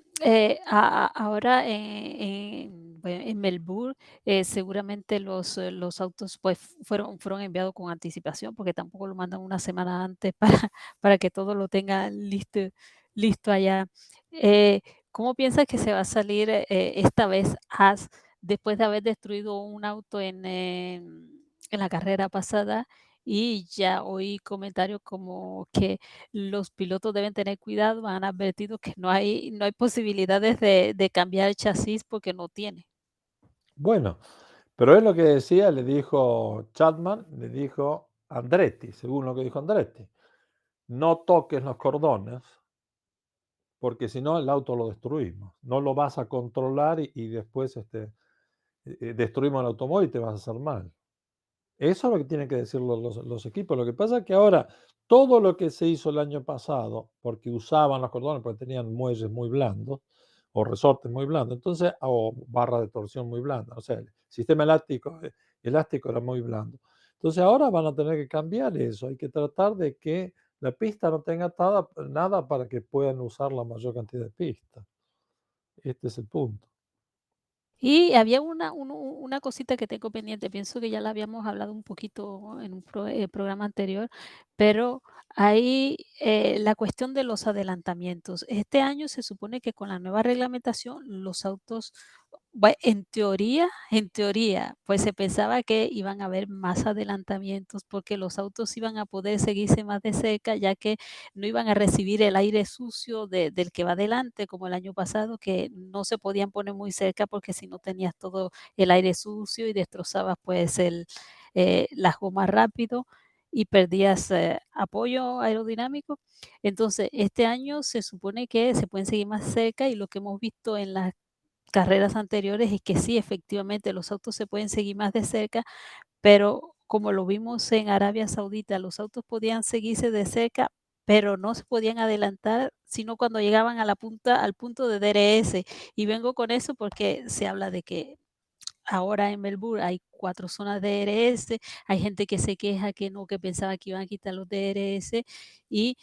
ahora en Melbourne, seguramente los autos pues fueron enviados con anticipación porque tampoco lo mandan una semana antes para que todo lo tenga listo allá. Eh, ¿Cómo piensas que se va a salir esta vez después de haber destruido un auto en la carrera pasada? Y ya oí comentarios como que los pilotos deben tener cuidado, han advertido que no hay posibilidades de cambiar el chasis porque no tiene. Bueno, pero es lo que decía, le dijo Chapman, le dijo Andretti, según lo que dijo Andretti. No toques los cordones, porque si no el auto lo destruimos. No lo vas a controlar y después destruimos el automóvil y te vas a hacer mal. Eso es lo que tienen que decir los equipos. Lo que pasa es que ahora todo lo que se hizo el año pasado, porque usaban los cordones, porque tenían muelles muy blandos o resortes muy blandos, entonces, o barra de torsión muy blanda, o sea, el sistema elástico era muy blando. Entonces ahora van a tener que cambiar eso. Hay que tratar de que la pista no tenga nada para que puedan usar la mayor cantidad de pistas. Este es el punto. Y había una cosita que tengo pendiente, pienso que ya la habíamos hablado un poquito en un programa anterior, pero hay la cuestión de los adelantamientos. Este año se supone que con la nueva reglamentación los autos, en teoría, pues se pensaba que iban a haber más adelantamientos porque los autos iban a poder seguirse más de cerca, ya que no iban a recibir el aire sucio del que va adelante, como el año pasado, que no se podían poner muy cerca porque si no tenías todo el aire sucio y destrozabas pues las gomas rápido y perdías apoyo aerodinámico. Entonces, este año se supone que se pueden seguir más cerca y lo que hemos visto en las carreras anteriores es que sí, efectivamente, los autos se pueden seguir más de cerca, pero como lo vimos en Arabia Saudita, los autos podían seguirse de cerca, pero no se podían adelantar, sino cuando llegaban al punto de DRS. Y vengo con eso porque se habla de que ahora en Melbourne hay 4 zonas de DRS, hay gente que se queja que no, que pensaba que iban a quitar los DRS y,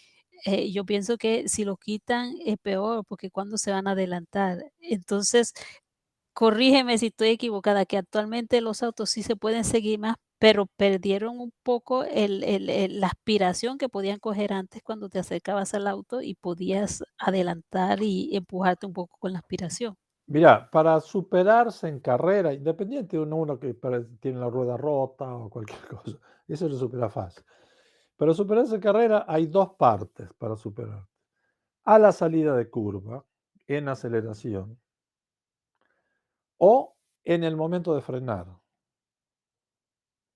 yo pienso que si los quitan es peor, porque ¿cuándo se van a adelantar? Entonces, corrígeme si estoy equivocada, que actualmente los autos sí se pueden seguir más, pero perdieron un poco la aspiración que podían coger antes cuando te acercabas al auto y podías adelantar y empujarte un poco con la aspiración. Mira, para superarse en carrera, independiente de uno que tiene la rueda rota o cualquier cosa, eso lo supera fácil. Pero superarse en carrera hay dos partes para superar. A la salida de curva, en aceleración, o en el momento de frenar.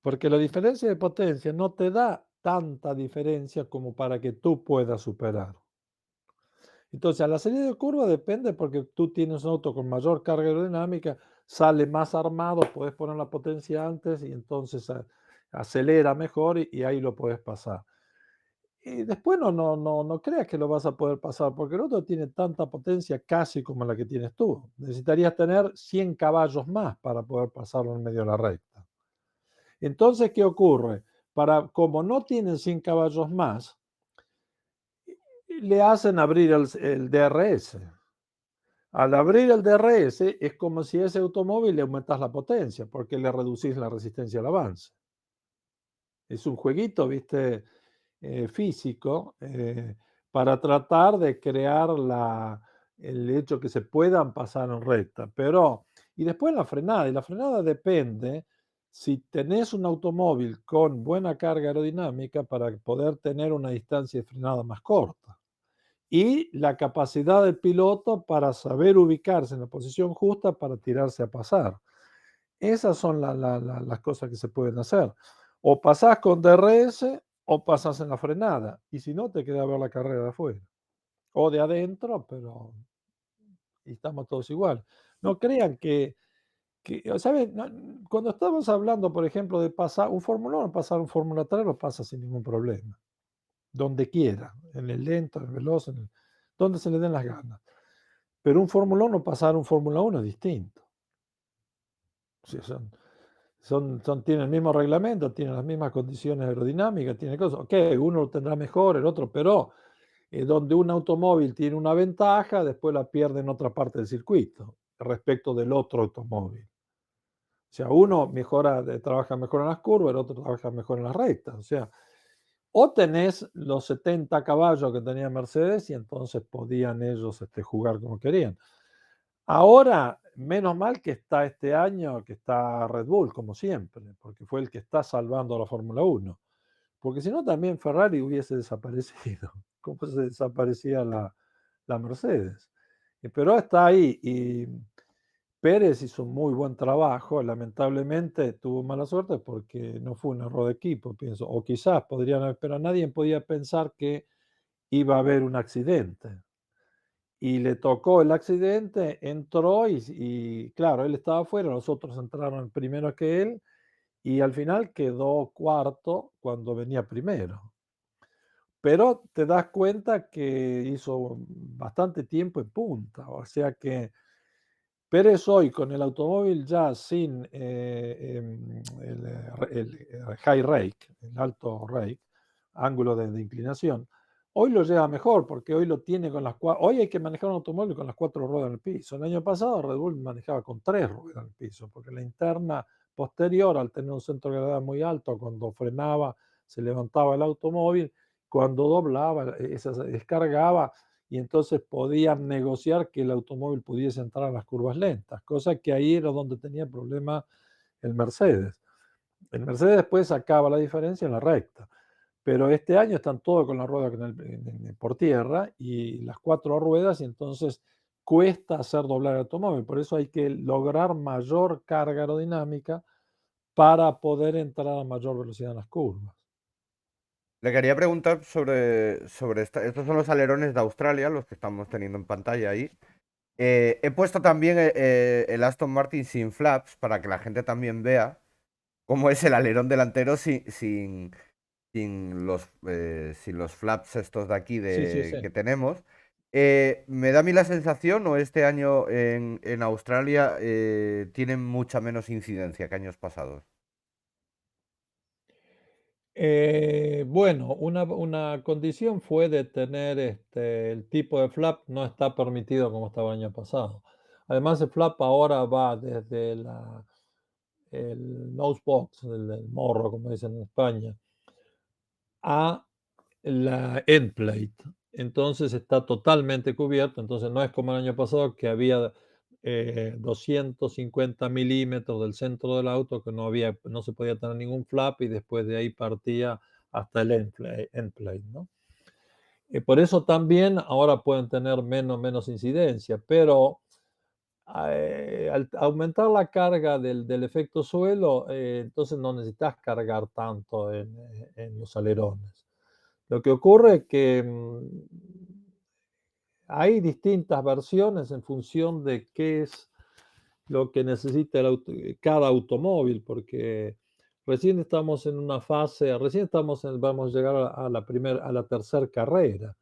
Porque la diferencia de potencia no te da tanta diferencia como para que tú puedas superar. Entonces, a la salida de curva depende porque tú tienes un auto con mayor carga aerodinámica, sale más armado, puedes poner la potencia antes y entonces acelera mejor y ahí lo puedes pasar. Y después no creas que lo vas a poder pasar porque el otro tiene tanta potencia casi como la que tienes tú. Necesitarías tener 100 caballos más para poder pasarlo en medio de la recta. Entonces, ¿qué ocurre? Como no tienen 100 caballos más, le hacen abrir el DRS. Al abrir el DRS es como si a ese automóvil le aumentas la potencia porque le reducís la resistencia al avance. Es un jueguito, viste, físico para tratar de crear el hecho que se puedan pasar en recta. Y después y la frenada depende si tenés un automóvil con buena carga aerodinámica para poder tener una distancia de frenada más corta y la capacidad del piloto para saber ubicarse en la posición justa para tirarse a pasar. Esas son las cosas que se pueden hacer. O pasás con DRS o pasás en la frenada. Y si no, te queda ver la carrera de afuera. O de adentro, pero y estamos todos igual. No crean que ¿sabes? Cuando estamos hablando, por ejemplo, de pasar un Fórmula 1, pasar un Fórmula 3 lo pasa sin ningún problema, donde quiera, en el lento, en el veloz, donde se le den las ganas. Pero un Fórmula 1, pasar un Fórmula 1 es distinto. Sí, tienen el mismo reglamento, tienen las mismas condiciones aerodinámicas, tienen cosas. Ok, uno lo tendrá mejor, el otro, pero donde un automóvil tiene una ventaja, después la pierde en otra parte del circuito respecto del otro automóvil. O sea, uno trabaja mejor en las curvas, el otro trabaja mejor en las rectas. O sea, o tenés los 70 caballos que tenía Mercedes y entonces podían ellos jugar como querían. Ahora, menos mal que está este año, que está Red Bull, como siempre, porque fue el que está salvando a la Fórmula 1. Porque si no, también Ferrari hubiese desaparecido, como se desaparecía la Mercedes. Pero está ahí y Pérez hizo un muy buen trabajo. Lamentablemente tuvo mala suerte porque no fue un error de equipo, pienso. O quizás podrían haber, pero nadie podía pensar que iba a haber un accidente. Y le tocó el accidente, entró y claro, él estaba afuera, los otros entraron primero que él y al final quedó cuarto cuando venía primero. Pero te das cuenta que hizo bastante tiempo en punta, o sea que Pérez hoy con el automóvil ya sin el high rake, el alto rake, ángulo de inclinación, hoy lo lleva mejor porque hoy lo tiene con hoy hay que manejar un automóvil con las 4 ruedas en el piso. El año pasado Red Bull manejaba con 3 ruedas en el piso porque la interna posterior, al tener un centro de gravedad muy alto, cuando frenaba se levantaba el automóvil, cuando doblaba esa se descargaba y entonces podían negociar que el automóvil pudiese entrar a las curvas lentas, cosa que ahí era donde tenía problema el Mercedes. El Mercedes después sacaba la diferencia en la recta, pero este año están todos con la rueda por tierra y las 4 ruedas, y entonces cuesta hacer doblar el automóvil. Por eso hay que lograr mayor carga aerodinámica para poder entrar a mayor velocidad en las curvas. Le quería preguntar sobre estos son los alerones de Australia, los que estamos teniendo en pantalla ahí. He puesto también el Aston Martin sin flaps para que la gente también vea cómo es el alerón delantero sin los flaps estos de aquí Sí, sí, sí. que tenemos. Me da a mí la sensación, o este año en Australia tienen mucha menos incidencia que años pasados. Bueno, una condición fue de tener el tipo de flap no está permitido como estaba el año pasado. Además, el flap ahora va desde el nose box, el morro, como dicen en España, a la end plate. Entonces está totalmente cubierto. Entonces no es como el año pasado que había 250 milímetros del centro del auto que no se podía tener ningún flap y después de ahí partía hasta el end plate, ¿no? Por eso también ahora pueden tener menos incidencia, pero al aumentar la carga del efecto suelo, entonces no necesitas cargar tanto en los alerones. Lo que ocurre es que hay distintas versiones en función de qué es lo que necesita cada automóvil, porque recién vamos a llegar a la tercera carrera.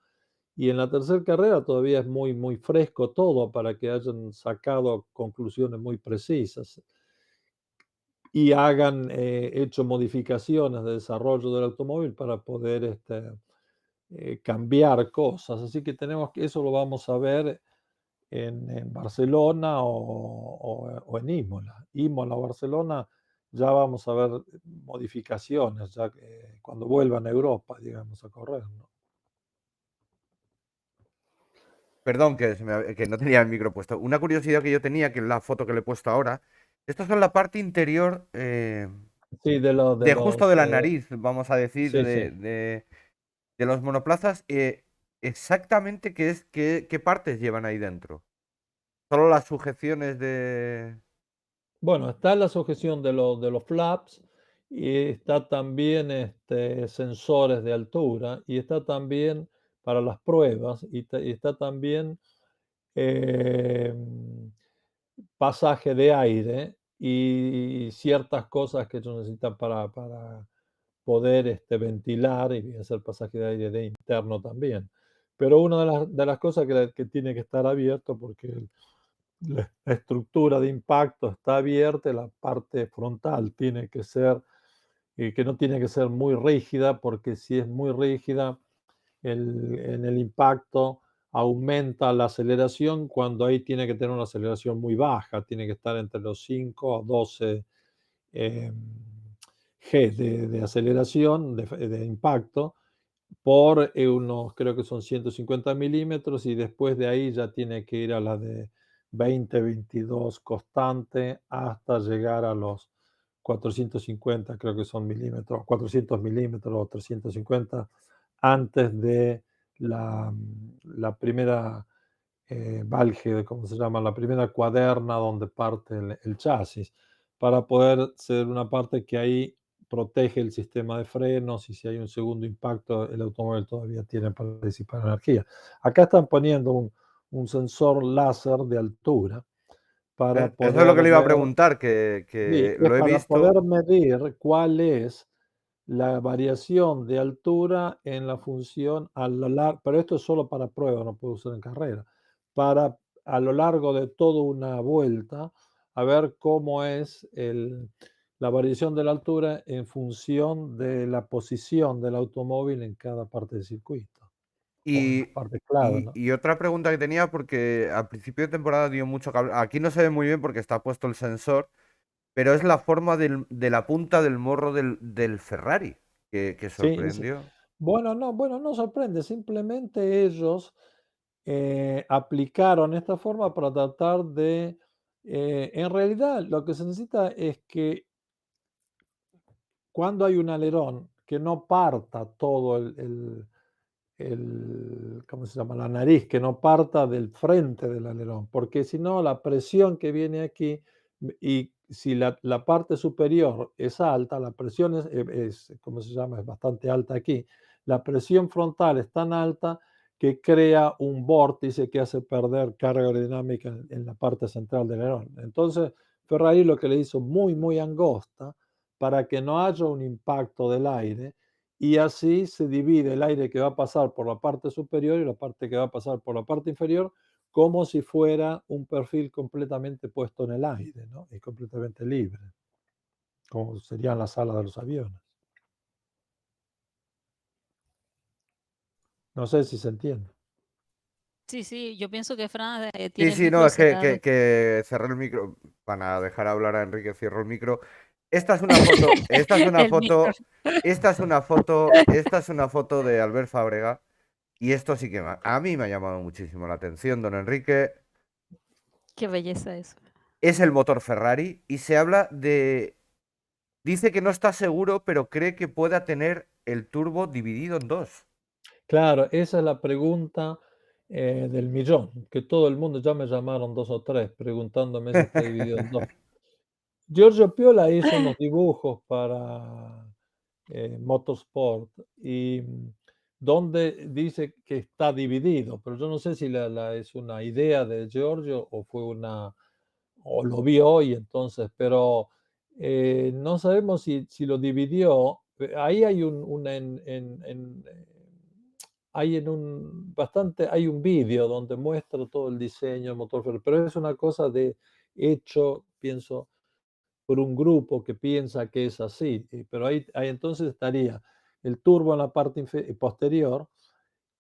Y en la tercera carrera todavía es muy, muy fresco todo para que hayan sacado conclusiones muy precisas y hagan hecho modificaciones de desarrollo del automóvil para poder cambiar cosas. Así que eso lo vamos a ver en Barcelona o en Imola. Imola o Barcelona ya vamos a ver modificaciones, ya que cuando vuelvan a Europa, digamos, a correr, ¿no? Perdón, que no tenía el micro puesto. Una curiosidad que yo tenía, que es la foto que le he puesto ahora. Estos son la parte interior Sí, de de justo los... de la nariz, vamos a decir, sí, sí. de los monoplazas. Exactamente qué partes llevan ahí dentro. Solo las sujeciones de... Bueno, está la sujeción de los flaps y está también sensores de altura y está también para las pruebas y está también em, pasaje de aire y ciertas cosas que ellos necesitan para poder ventilar y hacer pasaje de aire de interno también. Pero una de las cosas que tiene que estar abierto, porque la estructura de impacto está abierta, la parte frontal tiene que ser, que no tiene que ser muy rígida, porque si es muy rígida, en el impacto aumenta la aceleración cuando ahí tiene que tener una aceleración muy baja, tiene que estar entre los 5 a 12 em, G de aceleración, de impacto, por unos, creo que son 150 milímetros, y después de ahí ya tiene que ir a la de 20, 22 constante hasta llegar a los 450, creo que son milímetros, 400 milímetros o 350 antes de la primera valge, ¿cómo se llama? La primera cuaderna donde parte el chasis, para poder ser una parte que ahí protege el sistema de frenos, y si hay un segundo impacto, el automóvil todavía tiene para disipar energía. Acá están poniendo un sensor láser de altura para Eso es lo poder que le iba a ver, preguntar, sí, que es lo he para visto. poder medir cuál es la variación de altura en la función a lo largo, pero esto es solo para prueba, no puedo usar en carrera, para a lo largo de toda una vuelta, a ver cómo es la variación de la altura en función de la posición del automóvil en cada parte del circuito, o en las Y, partes clave, ¿no? y otra pregunta que tenía, porque al principio de temporada dio mucho que hablar. Aquí no se ve muy bien porque está puesto el sensor, pero es la forma de la punta del morro del Ferrari que Sí, sorprendió. bueno, no sorprende, simplemente ellos aplicaron esta forma para tratar de, en realidad lo que se necesita es que cuando hay un alerón, que no parta todo ¿cómo se llama? La nariz, que no parta del frente del alerón, porque si no, la presión que viene aquí, y si la parte superior es alta, la presión ¿cómo se llama? Es bastante alta aquí. La presión frontal es tan alta que crea un vórtice que hace perder carga aerodinámica en la parte central del alerón. Entonces, Ferrari lo que le hizo muy, muy angosta para que no haya un impacto del aire, y así se divide el aire que va a pasar por la parte superior y la parte que va a pasar por la parte inferior, como si fuera un perfil completamente puesto en el aire, ¿no? Y completamente libre, como serían las alas de los aviones. No sé si se entiende. Sí, sí, yo pienso que Fran Sí, tiene el sí, no, micro es cerrado. que cerré el micro para dejar hablar a Enrique, cierro el micro. Esta es una foto, esta es una El micro. foto, esta es una foto, esta es una foto de Albert Fábrega, y esto sí que a mí me ha llamado muchísimo la atención, don Enrique. Qué belleza eso. Es el motor Ferrari y se habla de, dice que no está seguro, pero cree que pueda tener el turbo dividido en dos. Claro, esa es la pregunta del millón, que todo el mundo, ya me llamaron 2 o 3 preguntándome si está dividido en 2. Giorgio Piola hizo unos dibujos para Motorsport, y donde dice que está dividido, pero yo no sé si es una idea de Giorgio o fue o lo vio y entonces, pero no sabemos si lo dividió. Ahí hay hay un vídeo donde muestra todo el diseño del motor Ferrari, pero es una cosa hecho, pienso, por un grupo que piensa que es así, pero ahí entonces estaría el turbo en la parte posterior,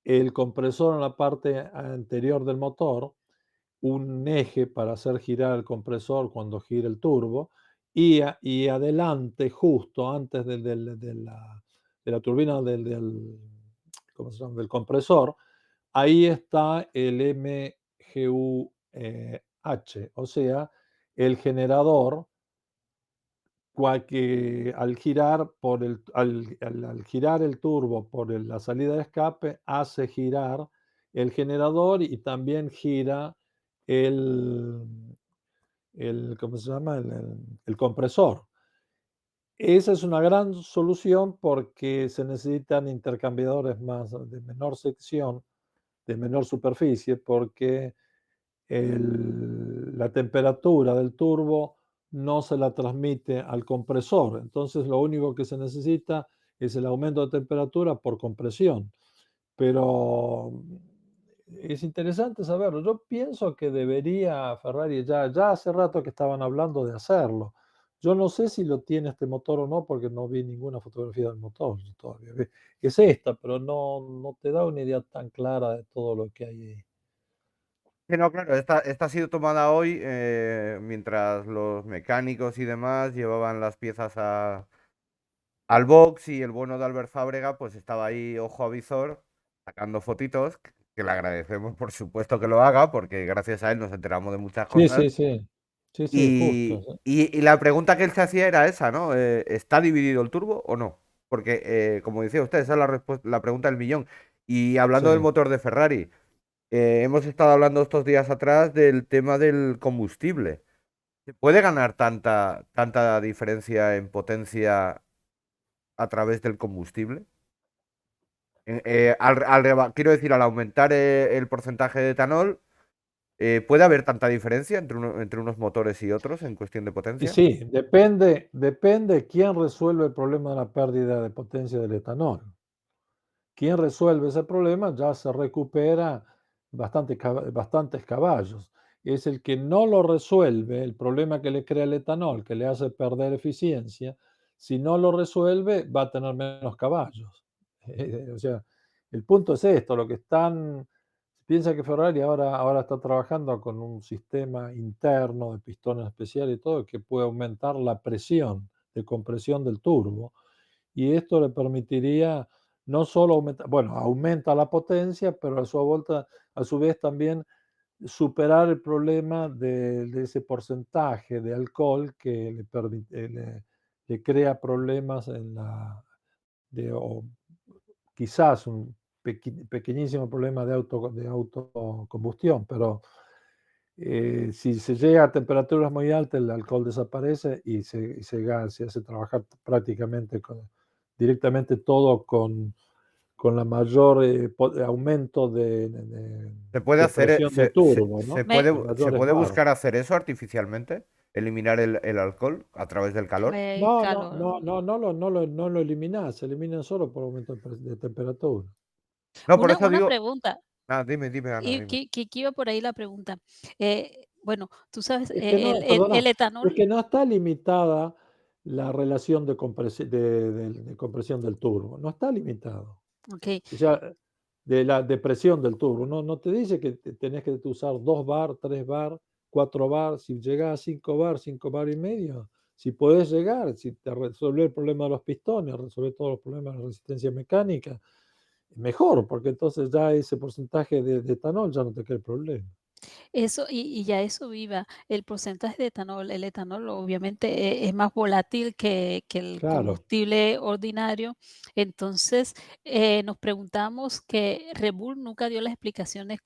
el compresor en la parte anterior del motor, un eje para hacer girar el compresor cuando gira el turbo, y adelante, justo antes de la turbina ¿cómo se llama? Del compresor, ahí está el MGU H, o sea, el generador que al girar al girar el turbo por la salida de escape, hace girar el generador y también gira el ¿cómo se llama? El compresor. Esa es una gran solución porque se necesitan intercambiadores de menor sección, de menor superficie, porque la temperatura del turbo no se la transmite al compresor. Entonces lo único que se necesita es el aumento de temperatura por compresión. Pero es interesante saberlo. Yo pienso que debería Ferrari, ya hace rato que estaban hablando de hacerlo. Yo no sé si lo tiene este motor o no, porque no vi ninguna fotografía del motor todavía. Es esta, pero no te da una idea tan clara de todo lo que hay ahí. Sí, no, claro, esta ha sido tomada hoy mientras los mecánicos y demás llevaban las piezas al box y el bueno de Albert Fábrega pues estaba ahí ojo a visor sacando fotitos, que le agradecemos por supuesto que lo haga porque gracias a él nos enteramos de muchas Sí, cosas. sí, sí. Sí, sí, justo. Y, y la pregunta que él se hacía era esa, ¿no? ¿Está dividido el turbo o no? Porque, como decía usted, esa es la pregunta del millón. Y hablando del Sí. motor de Ferrari, hemos estado hablando estos días atrás del tema del combustible. ¿Se puede ganar tanta diferencia en potencia a través del combustible? Quiero decir, al aumentar el porcentaje de etanol, ¿puede haber tanta diferencia entre unos motores y otros en cuestión de Y potencia? sí, depende quién resuelve el problema de la pérdida de potencia del etanol. Quien resuelve ese problema ya se recupera bastantes caballos. Es el que no lo resuelve, el problema que le crea el etanol, que le hace perder eficiencia, si no lo resuelve va a tener menos caballos. O sea, el punto es esto, lo que están, piensa que Ferrari ahora está trabajando con un sistema interno de pistones especiales y todo que puede aumentar la presión de compresión del turbo y esto le permitiría no solo aumentar, bueno, aumenta la potencia, pero a su vez también superar el problema de ese porcentaje de alcohol que le crea problemas o quizás un pequeñísimo problema de autocombustión, pero si se llega a temperaturas muy altas, el alcohol desaparece y se hace trabajar prácticamente directamente todo con la mayor aumento ¿Se puede de hacer, presión del turbo, se ¿no? Me, puede, Y se mayores puede barras. buscar hacer eso artificialmente? ¿Eliminar el alcohol a través del calor? No, no, no, calor. no lo eliminás, se elimina solo por aumento de temperatura. No, por eso Una digo. pregunta, Ah, dime, Ana, y dime. que iba por ahí la pregunta. Bueno, tú sabes, Es que no, el perdona, es etanol, que no está limitada la relación de compresión del turbo, no está limitado. ok, O sea, de la depresión del turbo, no te dice que tenés que usar 2 bar, 3 bar, 4 bar, si llegás a 5 bar y medio, si podés llegar, si te resolver el problema de los pistones, resolver todos los problemas de resistencia mecánica, mejor, porque entonces ya ese porcentaje de etanol ya no te crea el problema. eso, y ya eso iba, el porcentaje de etanol, el etanol obviamente es más volátil que el Claro. combustible ordinario. Entonces, nos preguntamos que Red Bull nunca dio las explicaciones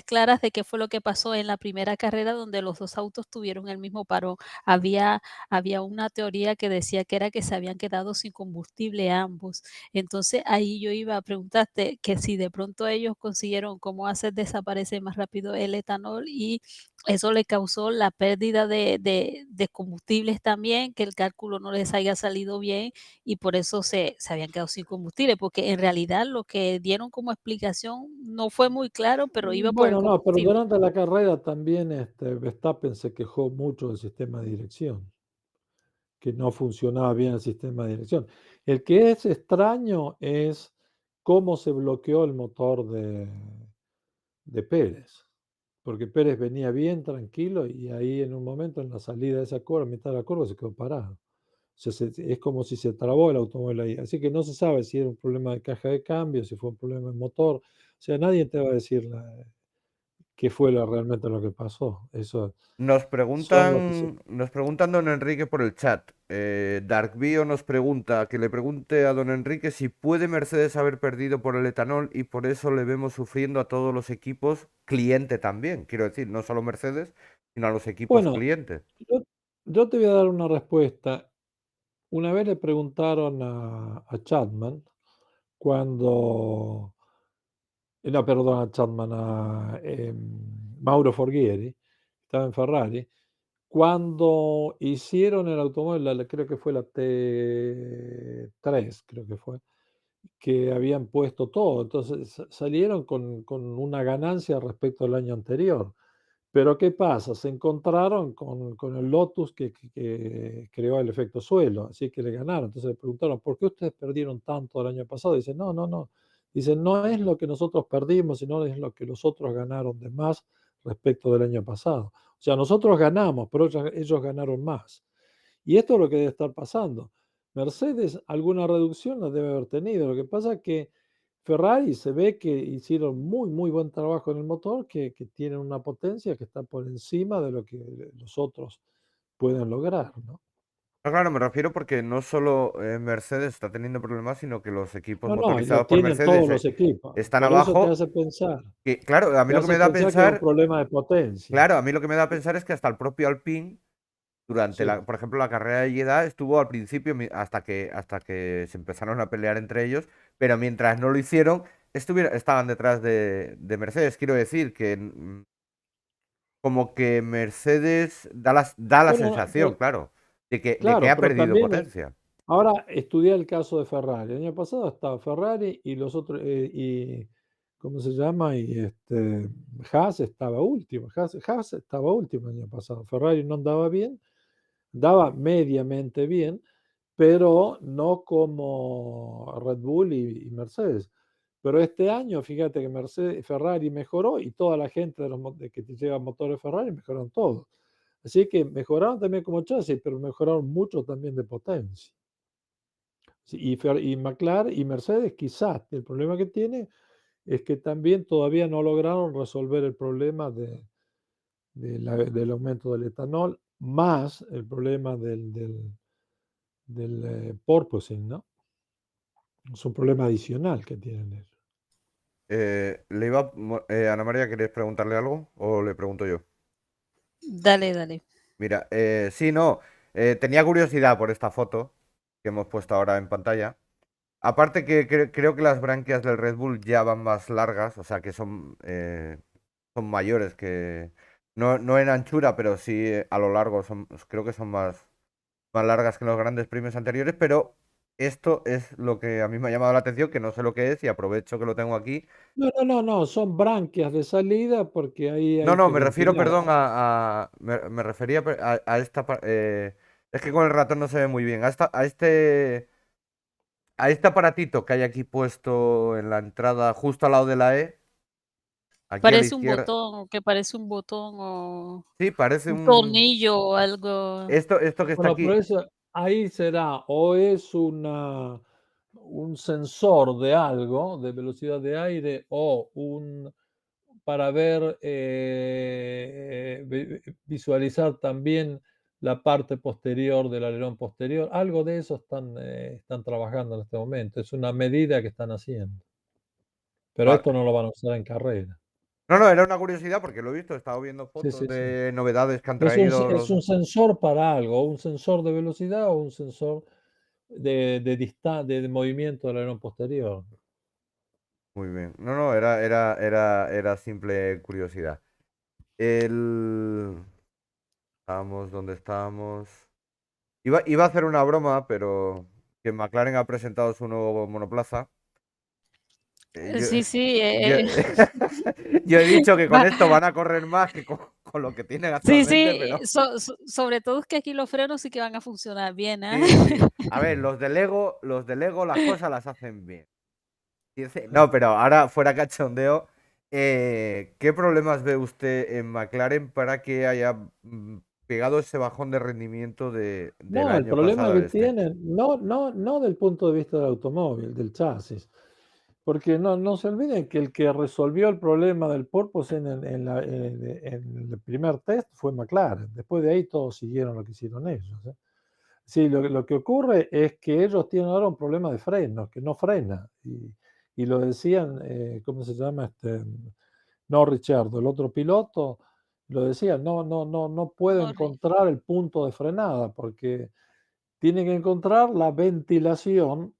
claras de qué fue lo que pasó en la primera carrera donde los dos autos tuvieron el mismo parón. Había, había una teoría que decía que era que se habían quedado sin combustible ambos. Entonces ahí yo iba a preguntarte que si de pronto ellos consiguieron cómo hacer desaparecer más rápido el etanol y eso le causó la pérdida de combustibles también, que el cálculo no les haya salido bien y por eso se habían quedado sin combustible, porque en realidad lo que dieron como explicación no fue muy claro, pero iba por el Bueno, no, pero combustible. durante la carrera también Verstappen se quejó mucho del sistema de dirección, que no funcionaba bien el sistema de dirección. El que es extraño es cómo se bloqueó el motor de Pérez, porque Pérez venía bien, tranquilo, y ahí en un momento, en la salida de esa curva, a mitad de la curva, se quedó parado. O sea, es como si se trabó el automóvil ahí. Así que no se sabe si era un problema de caja de cambio, si fue un problema de motor. O sea, nadie te va a decir qué fue realmente lo que pasó. Eso Nos son lo que se... preguntan don Enrique por el chat. Darkbio nos pregunta que le pregunte a don Enrique si puede Mercedes haber perdido por el etanol y por eso le vemos sufriendo a todos los equipos cliente también. Quiero decir, no solo Mercedes, sino a los equipos Bueno, clientes. yo, yo te voy a dar una respuesta. Una vez le preguntaron a Chapman cuando... no, perdón, a Chapman, a Mauro Forghieri, estaba en Ferrari, Cuando hicieron el automóvil, creo que fue la T3, creo que fue, que habían puesto todo, entonces salieron con una ganancia respecto al año anterior. Pero ¿qué pasa? Se encontraron con el Lotus que creó el efecto suelo, así que le ganaron. Entonces le preguntaron: "¿Por qué ustedes perdieron tanto el año pasado?". Dicen: "No, no, no". Dicen: "No es lo que nosotros perdimos, sino es lo que los otros ganaron de más respecto del año pasado". O sea, nosotros ganamos, pero ellos ganaron más. Y esto es lo que debe estar pasando. Mercedes alguna reducción la debe haber tenido. Lo que pasa es que Ferrari se ve que hicieron muy, muy buen trabajo en el motor, que tienen una potencia que está por encima de lo que los otros pueden lograr, ¿no? No, claro, me refiero porque no solo Mercedes está teniendo problemas, sino que los equipos No, no, y lo motorizados por tienen Mercedes todos los equipos. están Por eso abajo. Que, claro, a mí te lo que hace me da a pensar que es un pensar, problema de potencia. claro, a mí lo que me da a pensar es que hasta el propio Alpine, durante Sí. por ejemplo, la carrera de Jeddah, estuvo al principio, hasta que se empezaron a pelear entre ellos, pero mientras no lo hicieron, estaban detrás de Mercedes. Quiero decir que como que Mercedes da la Bueno, no, sensación, claro, de que claro, ha pero perdido también potencia. ahora estudié el caso de Ferrari. El año pasado estaba Ferrari y los otros, ¿cómo se llama? Haas estaba último. Haas estaba último el año pasado. Ferrari no andaba bien, daba mediamente bien, pero no como Red Bull y Mercedes. Pero este año, fíjate que Ferrari mejoró y toda la gente de que te lleva motores Ferrari mejoraron todos. Así que mejoraron también como chasis, pero mejoraron mucho también de potencia. Sí, y McLaren y Mercedes quizás, el problema que tiene es que también todavía no lograron resolver el problema del aumento del etanol, más el problema del porpoising, ¿no? Es un problema adicional que tienen ellos. Ana María, ¿queréis preguntarle algo o le pregunto yo? Dale, dale. Mira, sí, no, tenía curiosidad por esta foto que hemos puesto ahora en pantalla. Aparte que creo que las branquias del Red Bull ya van más largas, o sea que son mayores que... No en anchura, pero sí a lo largo, creo que son más largas que en los grandes premios anteriores, pero esto es lo que a mí me ha llamado la atención, que no sé lo que es y aprovecho que lo tengo aquí. No, no, no, no, son branquias de salida porque ahí No, hay no, que me refiero, ventilar. perdón, me refería a esta... es que con el ratón no se ve muy bien. A este aparatito que hay aquí puesto en la entrada, justo al lado de la E, aquí a la Parece un izquierda. botón, que parece un botón o Sí, parece un un... tornillo o algo. Esto que está Bueno, pero aquí. eso ahí será o es un sensor de algo, de velocidad de aire, o para ver, visualizar también la parte posterior del alerón posterior. Algo de eso están trabajando en este momento. Es una medida que están haciendo. Pero Vale. esto no lo van a usar en carrera. No, no, era una curiosidad porque lo he visto, he estado viendo Sí, fotos sí, sí. de novedades que han Es un, traído es los... un sensor para algo, un sensor de velocidad o un sensor de movimiento del alerón posterior. Muy bien. No, no, era simple curiosidad. El... Estábamos donde estábamos. Iba a hacer una broma, pero que McLaren ha presentado su nuevo monoplaza. Eh, yo, Sí, sí, yo, yo he dicho que con va esto van a correr más que con lo que tienen sí, actualmente, sí, pero sobre todo es que aquí los frenos sí que van a funcionar bien, ¿ah? sí, sí. A ver, los de Lego las cosas las hacen bien. No, pero ahora fuera cachondeo, ¿qué problemas ve usted en McLaren para que haya pegado ese bajón de rendimiento del No, el año problema pasado a que este? tienen, no del punto de vista del automóvil, del chasis, porque no se olviden que el que resolvió el problema del porpoise en el primer test fue McLaren. Después de ahí todos siguieron lo que hicieron ellos, ¿eh? Sí, lo que ocurre es que ellos tienen ahora un problema de frenos, que no frena. Y lo decían, ¿cómo se llama? No, Richardo, el otro piloto, lo decía, no puedo Norris. encontrar el punto de frenada porque tienen que encontrar la ventilación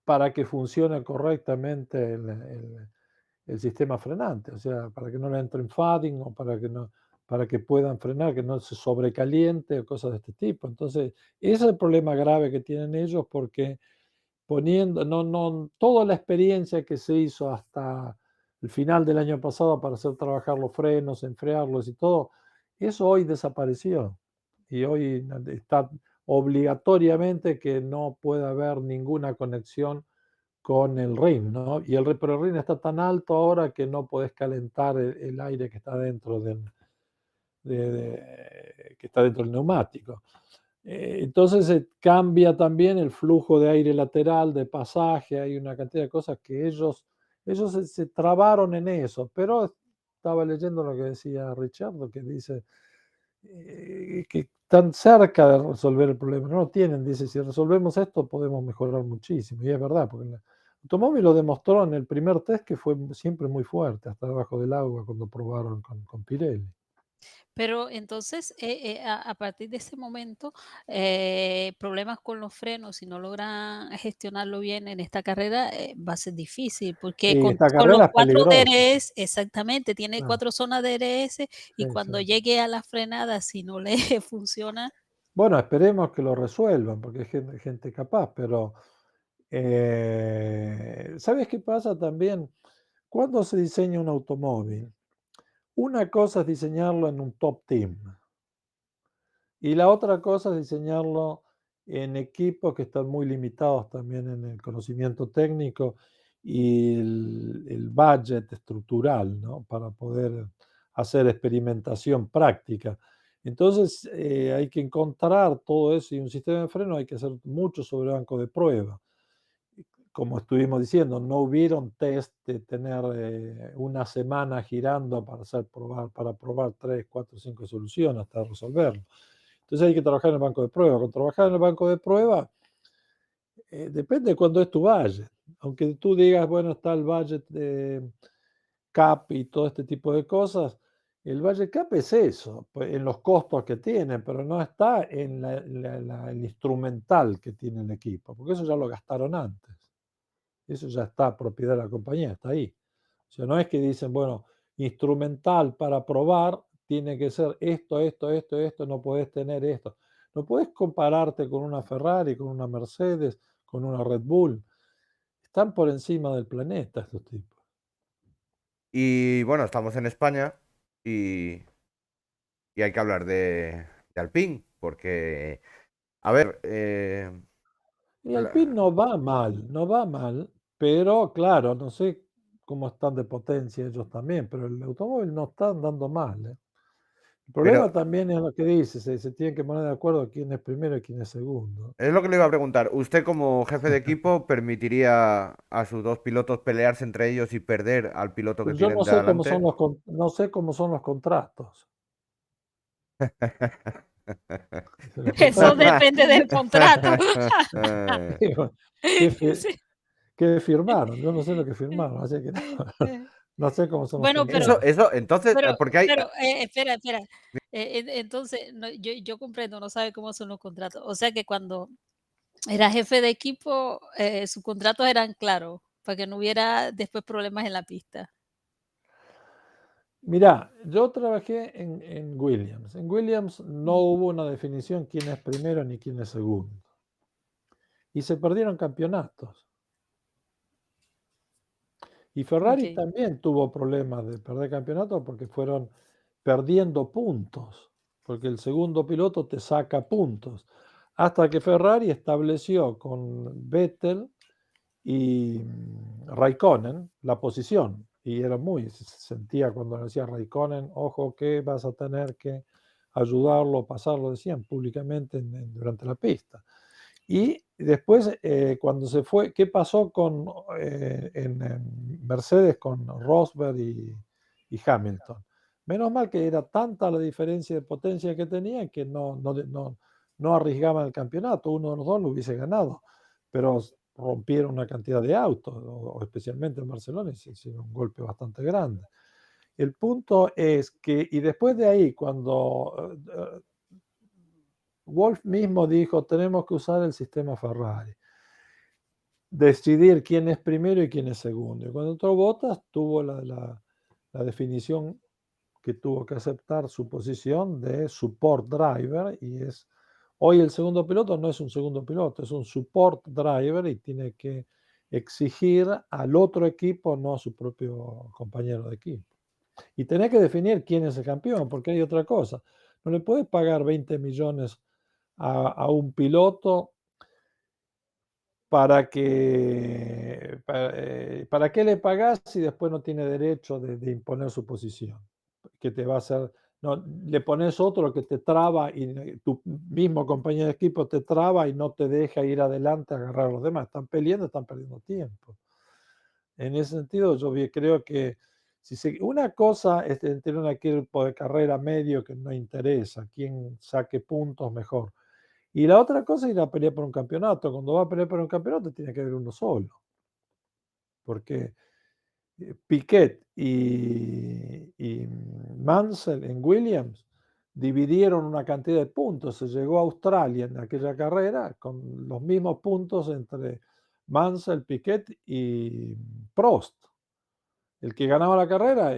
para que funcione correctamente el sistema frenante, o sea, para que no le entre en fading o para que no. para que puedan frenar, que no se sobrecaliente o cosas de este tipo. Entonces, ese es el problema grave que tienen ellos porque toda la experiencia que se hizo hasta el final del año pasado para hacer trabajar los frenos, enfriarlos y todo, eso hoy desapareció. Y hoy está obligatoriamente que no puede haber ninguna conexión con el rim, ¿no? Pero el rim está tan alto ahora que no podés calentar el aire que está dentro que está dentro del neumático. Entonces cambia también el flujo de aire lateral, de pasaje, hay una cantidad de cosas que ellos se trabaron en eso, pero estaba leyendo lo que decía Richard, que dice que están cerca de resolver el problema, no lo tienen, dice, si resolvemos esto podemos mejorar muchísimo, y es verdad, porque el automóvil lo demostró en el primer test que fue siempre muy fuerte, hasta debajo del agua cuando probaron con Pirelli. Pero entonces, a partir de ese momento, problemas con los frenos, si no logran gestionarlo bien en esta carrera, va a ser difícil, porque Y esta con los carrera es 4 peligrosa. DRS exactamente, tiene Claro, 4 zonas de DRS, y sí, cuando sí. llegue a la frenada, si no le funciona. Bueno, esperemos que lo resuelvan, porque es gente capaz, pero ¿sabes qué pasa también? Cuando se diseña un automóvil, una cosa es diseñarlo en un top team y la otra cosa es diseñarlo en equipos que están muy limitados también en el conocimiento técnico y el budget estructural, ¿no? Para poder hacer experimentación práctica. Entonces, hay que encontrar todo eso y un sistema de freno hay que hacer mucho sobre banco de prueba. Como estuvimos diciendo, no hubieron test de tener una semana girando para probar 3, 4, 5 soluciones hasta resolverlo. Entonces hay que trabajar en el banco de prueba. Con trabajar en el banco de prueba, depende de cuándo es tu budget. Aunque tú digas, bueno, está el budget de cap y todo este tipo de cosas, el budget cap es eso, pues, en los costos que tiene, pero no está en el instrumental que tiene el equipo, porque eso ya lo gastaron antes. Eso ya está propiedad de la compañía, está ahí. O sea, no es que dicen, bueno, instrumental para probar tiene que ser esto, esto, esto, esto, no podés tener esto. No podés compararte con una Ferrari, con una Mercedes, con una Red Bull. Están por encima del planeta estos tipos. Y bueno, estamos en España y, y hay que hablar de Alpine, porque, a ver, Y Alpine no va mal, pero claro, no sé cómo están de potencia ellos también, pero el automóvil no está andando mal, ¿eh? El pero problema también es lo que dice, se tienen que poner de acuerdo quién es primero y quién es segundo. es lo que le iba a preguntar. ¿Usted como jefe de equipo permitiría a sus dos pilotos pelearse entre ellos y perder al piloto que Pues yo tienen no de sé cómo son adelante? no sé cómo son los contratos. Si los Eso contratos, depende del contrato. digo, ¿qué, Sí. qué firmaron? Yo no sé lo que firmaron, así que no, no sé cómo son los Bueno, contratos. Entonces, porque hay, espera, espera. Entonces, no, yo comprendo, no sabe cómo son los contratos. O sea que cuando era jefe de equipo, sus contratos eran claros, para que no hubiera después problemas en la pista. Mirá, yo trabajé en Williams. En Williams no hubo una definición quién es primero ni quién es segundo. Y se perdieron campeonatos. Y Ferrari Ok. también tuvo problemas de perder campeonatos porque fueron perdiendo puntos, porque el segundo piloto te saca puntos. Hasta que Ferrari estableció con Vettel y Raikkonen la posición. Y era se sentía cuando decía Raikkonen, ojo que vas a tener que ayudarlo, pasarlo, decían públicamente durante la pista. Y después, cuando se fue, ¿qué pasó en Mercedes con Rosberg y Hamilton? Menos mal que era tanta la diferencia de potencia que tenían que no arriesgaban el campeonato. Uno de los dos lo hubiese ganado, pero rompieron una cantidad de autos, o especialmente en Barcelona, y se hicieron un golpe bastante grande. El punto es que, y después de ahí, cuando Wolf mismo dijo, tenemos que usar el sistema Ferrari, decidir quién es primero y quién es segundo. Y cuando entró Bottas, tuvo la definición que tuvo que aceptar su posición de support driver y hoy el segundo piloto no es un segundo piloto, es un support driver y tiene que exigir al otro equipo, no a su propio compañero de equipo. Y tenés que definir quién es el campeón, porque hay otra cosa. No le puedes pagar 20 millones a un piloto ¿para qué le pagás si después no tiene derecho de imponer su posición? Que te va a hacer, no, le pones otro que te traba y tu mismo compañero de equipo te traba y no te deja ir adelante a agarrar a los demás. Están peleando, están perdiendo tiempo. En ese sentido, yo creo que una cosa es tener un equipo de carrera medio que no interesa, quien saque puntos mejor. Y la otra cosa es ir a pelear por un campeonato. Cuando va a pelear por un campeonato tiene que haber uno solo. Porque Piquet y Mansell en Williams dividieron una cantidad de puntos. Se llegó a Australia en aquella carrera con los mismos puntos entre Mansell, Piquet y Prost. El que ganaba la carrera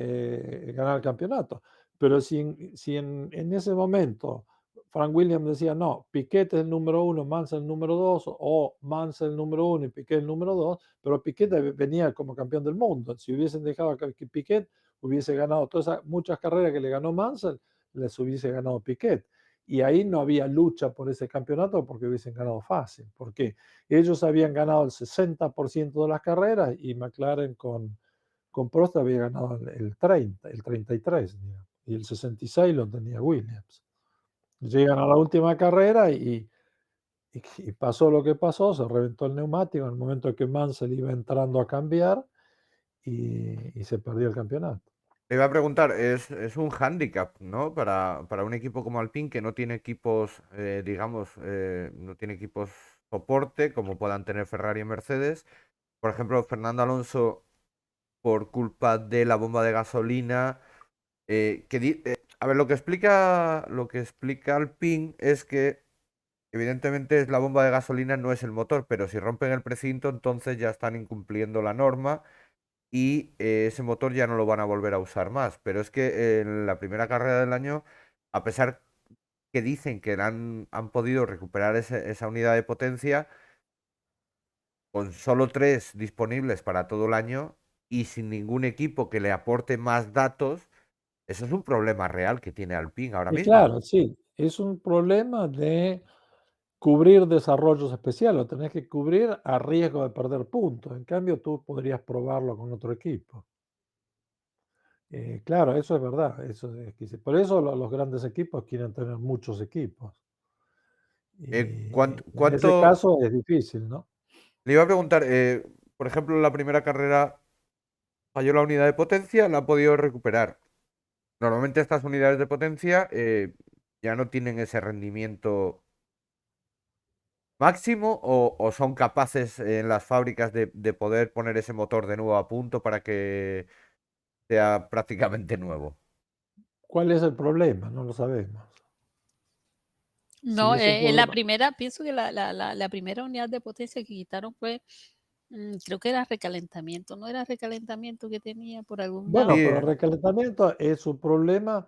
ganaba el campeonato. Pero si en ese momento Frank Williams decía, no, Piquet es el número 1, Mansell el número 2, o Mansell el número 1 y Piquet el número 2, pero Piquet venía como campeón del mundo. Si hubiesen dejado que Piquet hubiese ganado muchas carreras que le ganó Mansell, les hubiese ganado Piquet. Y ahí no había lucha por ese campeonato porque hubiesen ganado fácil. Porque ellos habían ganado el 60% de las carreras y McLaren con Prost había ganado el 30, el 33, digamos, y el 66 lo tenía Williams. Llegan a la última carrera y pasó lo que pasó, se reventó el neumático en el momento en que Mansell iba entrando a cambiar y se perdió el campeonato. Te iba a preguntar, es un hándicap, ¿no? Para un equipo como Alpine que no tiene equipos, digamos, no tiene equipos soporte como puedan tener Ferrari y Mercedes. Por ejemplo, Fernando Alonso, por culpa de la bomba de gasolina, a ver, lo que explica Alpine es que evidentemente es la bomba de gasolina, no es el motor, pero si rompen el precinto, entonces ya están incumpliendo la norma y ese motor ya no lo van a volver a usar más. Pero es que en la primera carrera del año, a pesar que dicen que han podido recuperar esa unidad de potencia, con solo tres disponibles para todo el año y sin ningún equipo que le aporte más datos, eso es un problema real que tiene Alpine ahora Y mismo. claro, sí, es un problema de cubrir desarrollos especiales, lo tenés que cubrir a riesgo de perder puntos. En cambio, tú podrías probarlo con otro equipo. Claro, eso es verdad. Por eso los grandes equipos quieren tener muchos equipos. Y en ese ¿Cuánto? caso es difícil, ¿no? Le iba a preguntar, por ejemplo, en la primera carrera falló la unidad de potencia, la ha podido recuperar. Normalmente estas unidades de potencia ya no tienen ese rendimiento máximo o son capaces en las fábricas de poder poner ese motor de nuevo a punto para que sea prácticamente nuevo. ¿Cuál es el problema? No lo sabemos. Si No, es un en la problema. primera, pienso que la primera unidad de potencia que quitaron fue, creo que era recalentamiento, ¿no era recalentamiento que tenía por algún Bueno, lado? Sí, pero el recalentamiento es un problema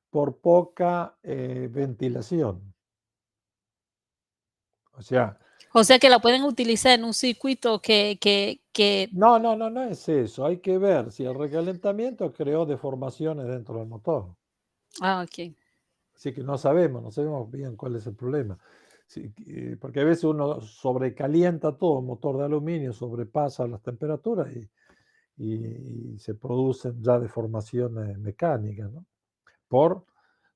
por poca ventilación. O sea, O sea que la pueden utilizar en un circuito que no es eso. Hay que ver si el recalentamiento creó deformaciones dentro del motor. okey. Así que no sabemos bien cuál es el problema. Sí, porque a veces uno sobrecalienta todo, un motor de aluminio sobrepasa las temperaturas y se producen ya deformaciones mecánicas, ¿no? Por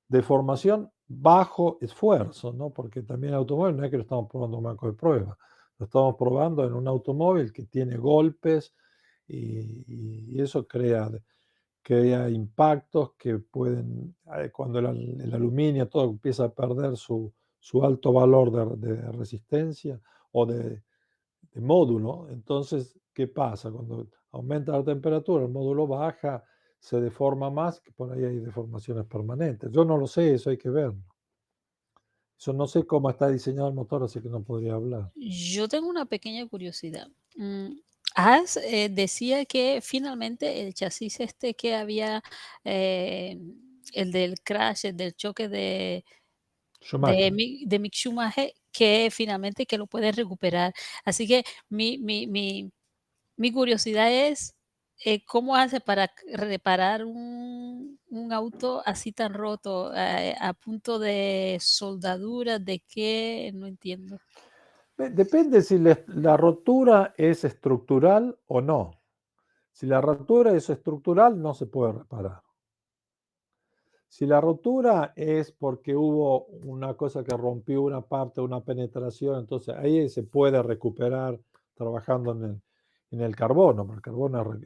deformación bajo esfuerzo, ¿no? Porque también el automóvil no es que lo estamos probando en un banco de prueba, lo estamos probando en un automóvil que tiene golpes y eso crea impactos que pueden, cuando el aluminio todo empieza a perder su alto valor de resistencia o de módulo, entonces, ¿qué pasa? Cuando aumenta la temperatura, el módulo baja, se deforma más, que por ahí hay deformaciones permanentes. Yo no lo sé, eso hay que verlo. Eso no sé cómo está diseñado el motor, así que no podría hablar. Yo tengo una pequeña curiosidad. Decía que finalmente el chasis este que había, el del crash, el del choque de Schumacher. Mick Schumacher, que finalmente que lo puede recuperar. Así que mi curiosidad es, ¿cómo hace para reparar un auto así tan roto, a punto de soldadura, de qué? No entiendo. Depende si la rotura es estructural o no. Si la rotura es estructural, no se puede reparar. Si la rotura es porque hubo una cosa que rompió una parte, una penetración, entonces ahí se puede recuperar trabajando en el carbono, porque el carbono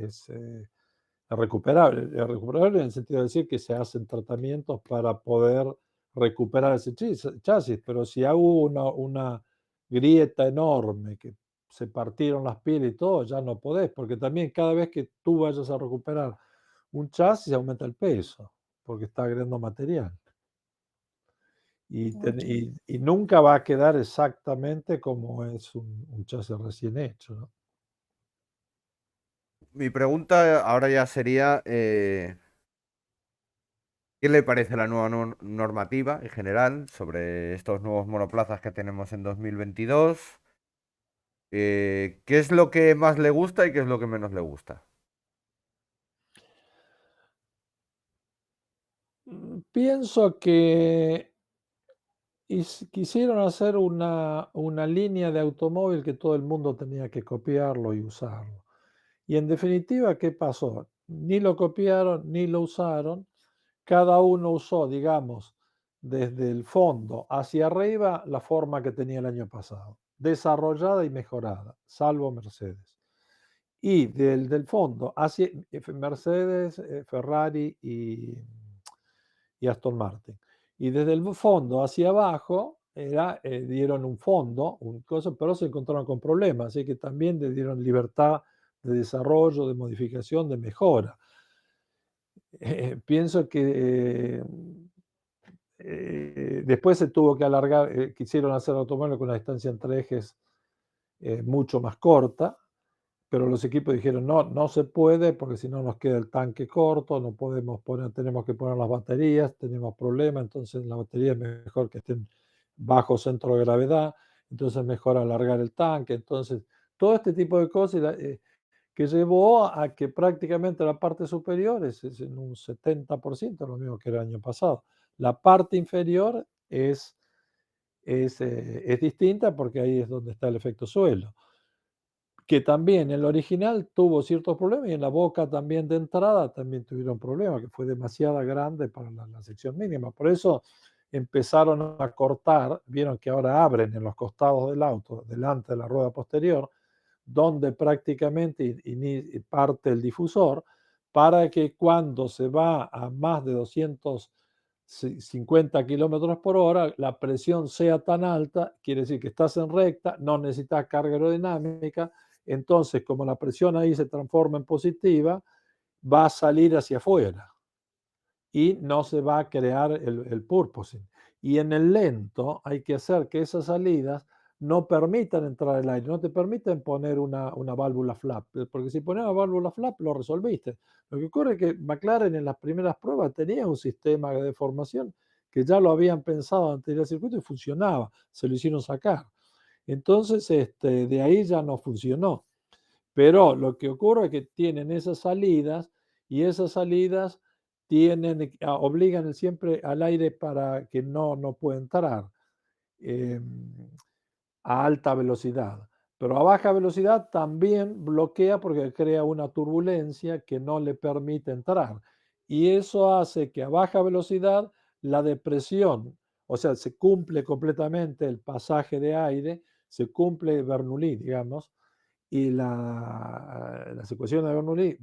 es recuperable. Es recuperable en el sentido de decir que se hacen tratamientos para poder recuperar ese chasis, pero si hubo una grieta enorme que se partieron las pieles y todo, ya no podés, porque también cada vez que tú vayas a recuperar un chasis aumenta el peso, porque está agregando material. Oye, Y nunca va a quedar exactamente como es un chasis recién hecho, ¿no? Mi pregunta ahora ya sería, ¿qué le parece la nueva normativa en general sobre estos nuevos monoplazas que tenemos en 2022? ¿Qué es lo que más le gusta y qué es lo que menos le gusta? Pienso que quisieron hacer una línea de automóvil que todo el mundo tenía que copiarlo y usarlo. Y en definitiva, ¿qué pasó? Ni lo copiaron ni lo usaron. Cada uno usó, digamos, desde el fondo hacia arriba la forma que tenía el año pasado, desarrollada y mejorada, salvo Mercedes. Y del fondo hacia Mercedes, Ferrari y Aston Martin. Y desde el fondo hacia abajo dieron un fondo, pero se encontraron con problemas, así que también le dieron libertad de desarrollo, de modificación, de mejora. Pienso que después se tuvo que alargar, quisieron hacer automóviles con una distancia entre ejes mucho más corta, pero los equipos dijeron, no, no se puede porque si no nos queda el tanque corto, no podemos poner, tenemos que poner las baterías, tenemos problemas, entonces la batería es mejor que estén bajo centro de gravedad, entonces es mejor alargar el tanque, entonces todo este tipo de cosas que llevó a que prácticamente la parte superior es en un 70%, lo mismo que el año pasado. La parte inferior es distinta porque ahí es donde está el efecto suelo, que también en el original tuvo ciertos problemas y en la boca también de entrada también tuvieron problemas, que fue demasiado grande para la sección mínima. Por eso empezaron a cortar, vieron que ahora abren en los costados del auto, delante de la rueda posterior, donde prácticamente parte el difusor, para que cuando se va a más de 250 kilómetros por hora, la presión sea tan alta, quiere decir que estás en recta, no necesitas carga aerodinámica, entonces como la presión ahí se transforma en positiva, va a salir hacia afuera y no se va a crear el porpoising. Y en el lento hay que hacer que esas salidas no permitan entrar el aire, no te permiten poner una válvula flap, porque si pones una válvula flap lo resolviste. Lo que ocurre es que McLaren en las primeras pruebas tenía un sistema de deformación que ya lo habían pensado antes del circuito y funcionaba, se lo hicieron sacar. Entonces, de ahí ya no funcionó. Pero lo que ocurre es que tienen esas salidas y esas salidas obligan siempre al aire para que no pueda entrar a alta velocidad. Pero a baja velocidad también bloquea porque crea una turbulencia que no le permite entrar. Y eso hace que a baja velocidad la depresión, o sea, se cumple completamente el pasaje de aire, se cumple Bernoulli, digamos, y las ecuaciones de Bernoulli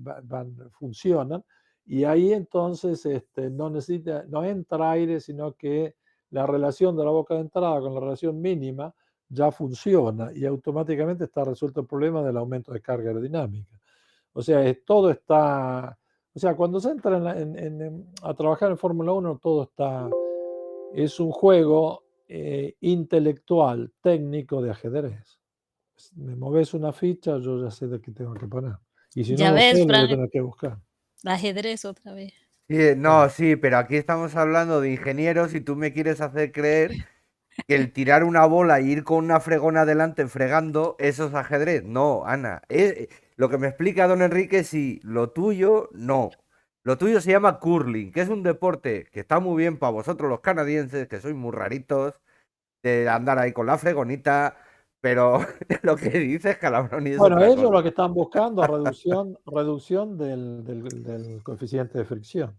funcionan, y ahí entonces no entra aire, sino que la relación de la boca de entrada con la relación mínima ya funciona y automáticamente está resuelto el problema del aumento de carga aerodinámica. O sea, todo está, o sea, cuando se entra a trabajar en Fórmula 1, es un juego intelectual, técnico de ajedrez. Me moves una ficha, yo ya sé de qué tengo que poner. Y si no ya lo sé, ves, lo voy a Fran, tener que buscar. ajedrez otra vez. Sí, no, Ah, sí, pero aquí estamos hablando de ingenieros y tú me quieres hacer creer que el tirar una bola y ir con una fregona adelante fregando, eso es ajedrez. No, Ana. Lo que me explica don Enrique, sí, lo tuyo, no. Lo tuyo se llama curling, que es un deporte que está muy bien para vosotros los canadienses, que sois muy raritos, de andar ahí con la fregonita, pero lo que dices, Calabroni, es bueno, otra ellos lo que cosa. están buscando es reducción del coeficiente de fricción,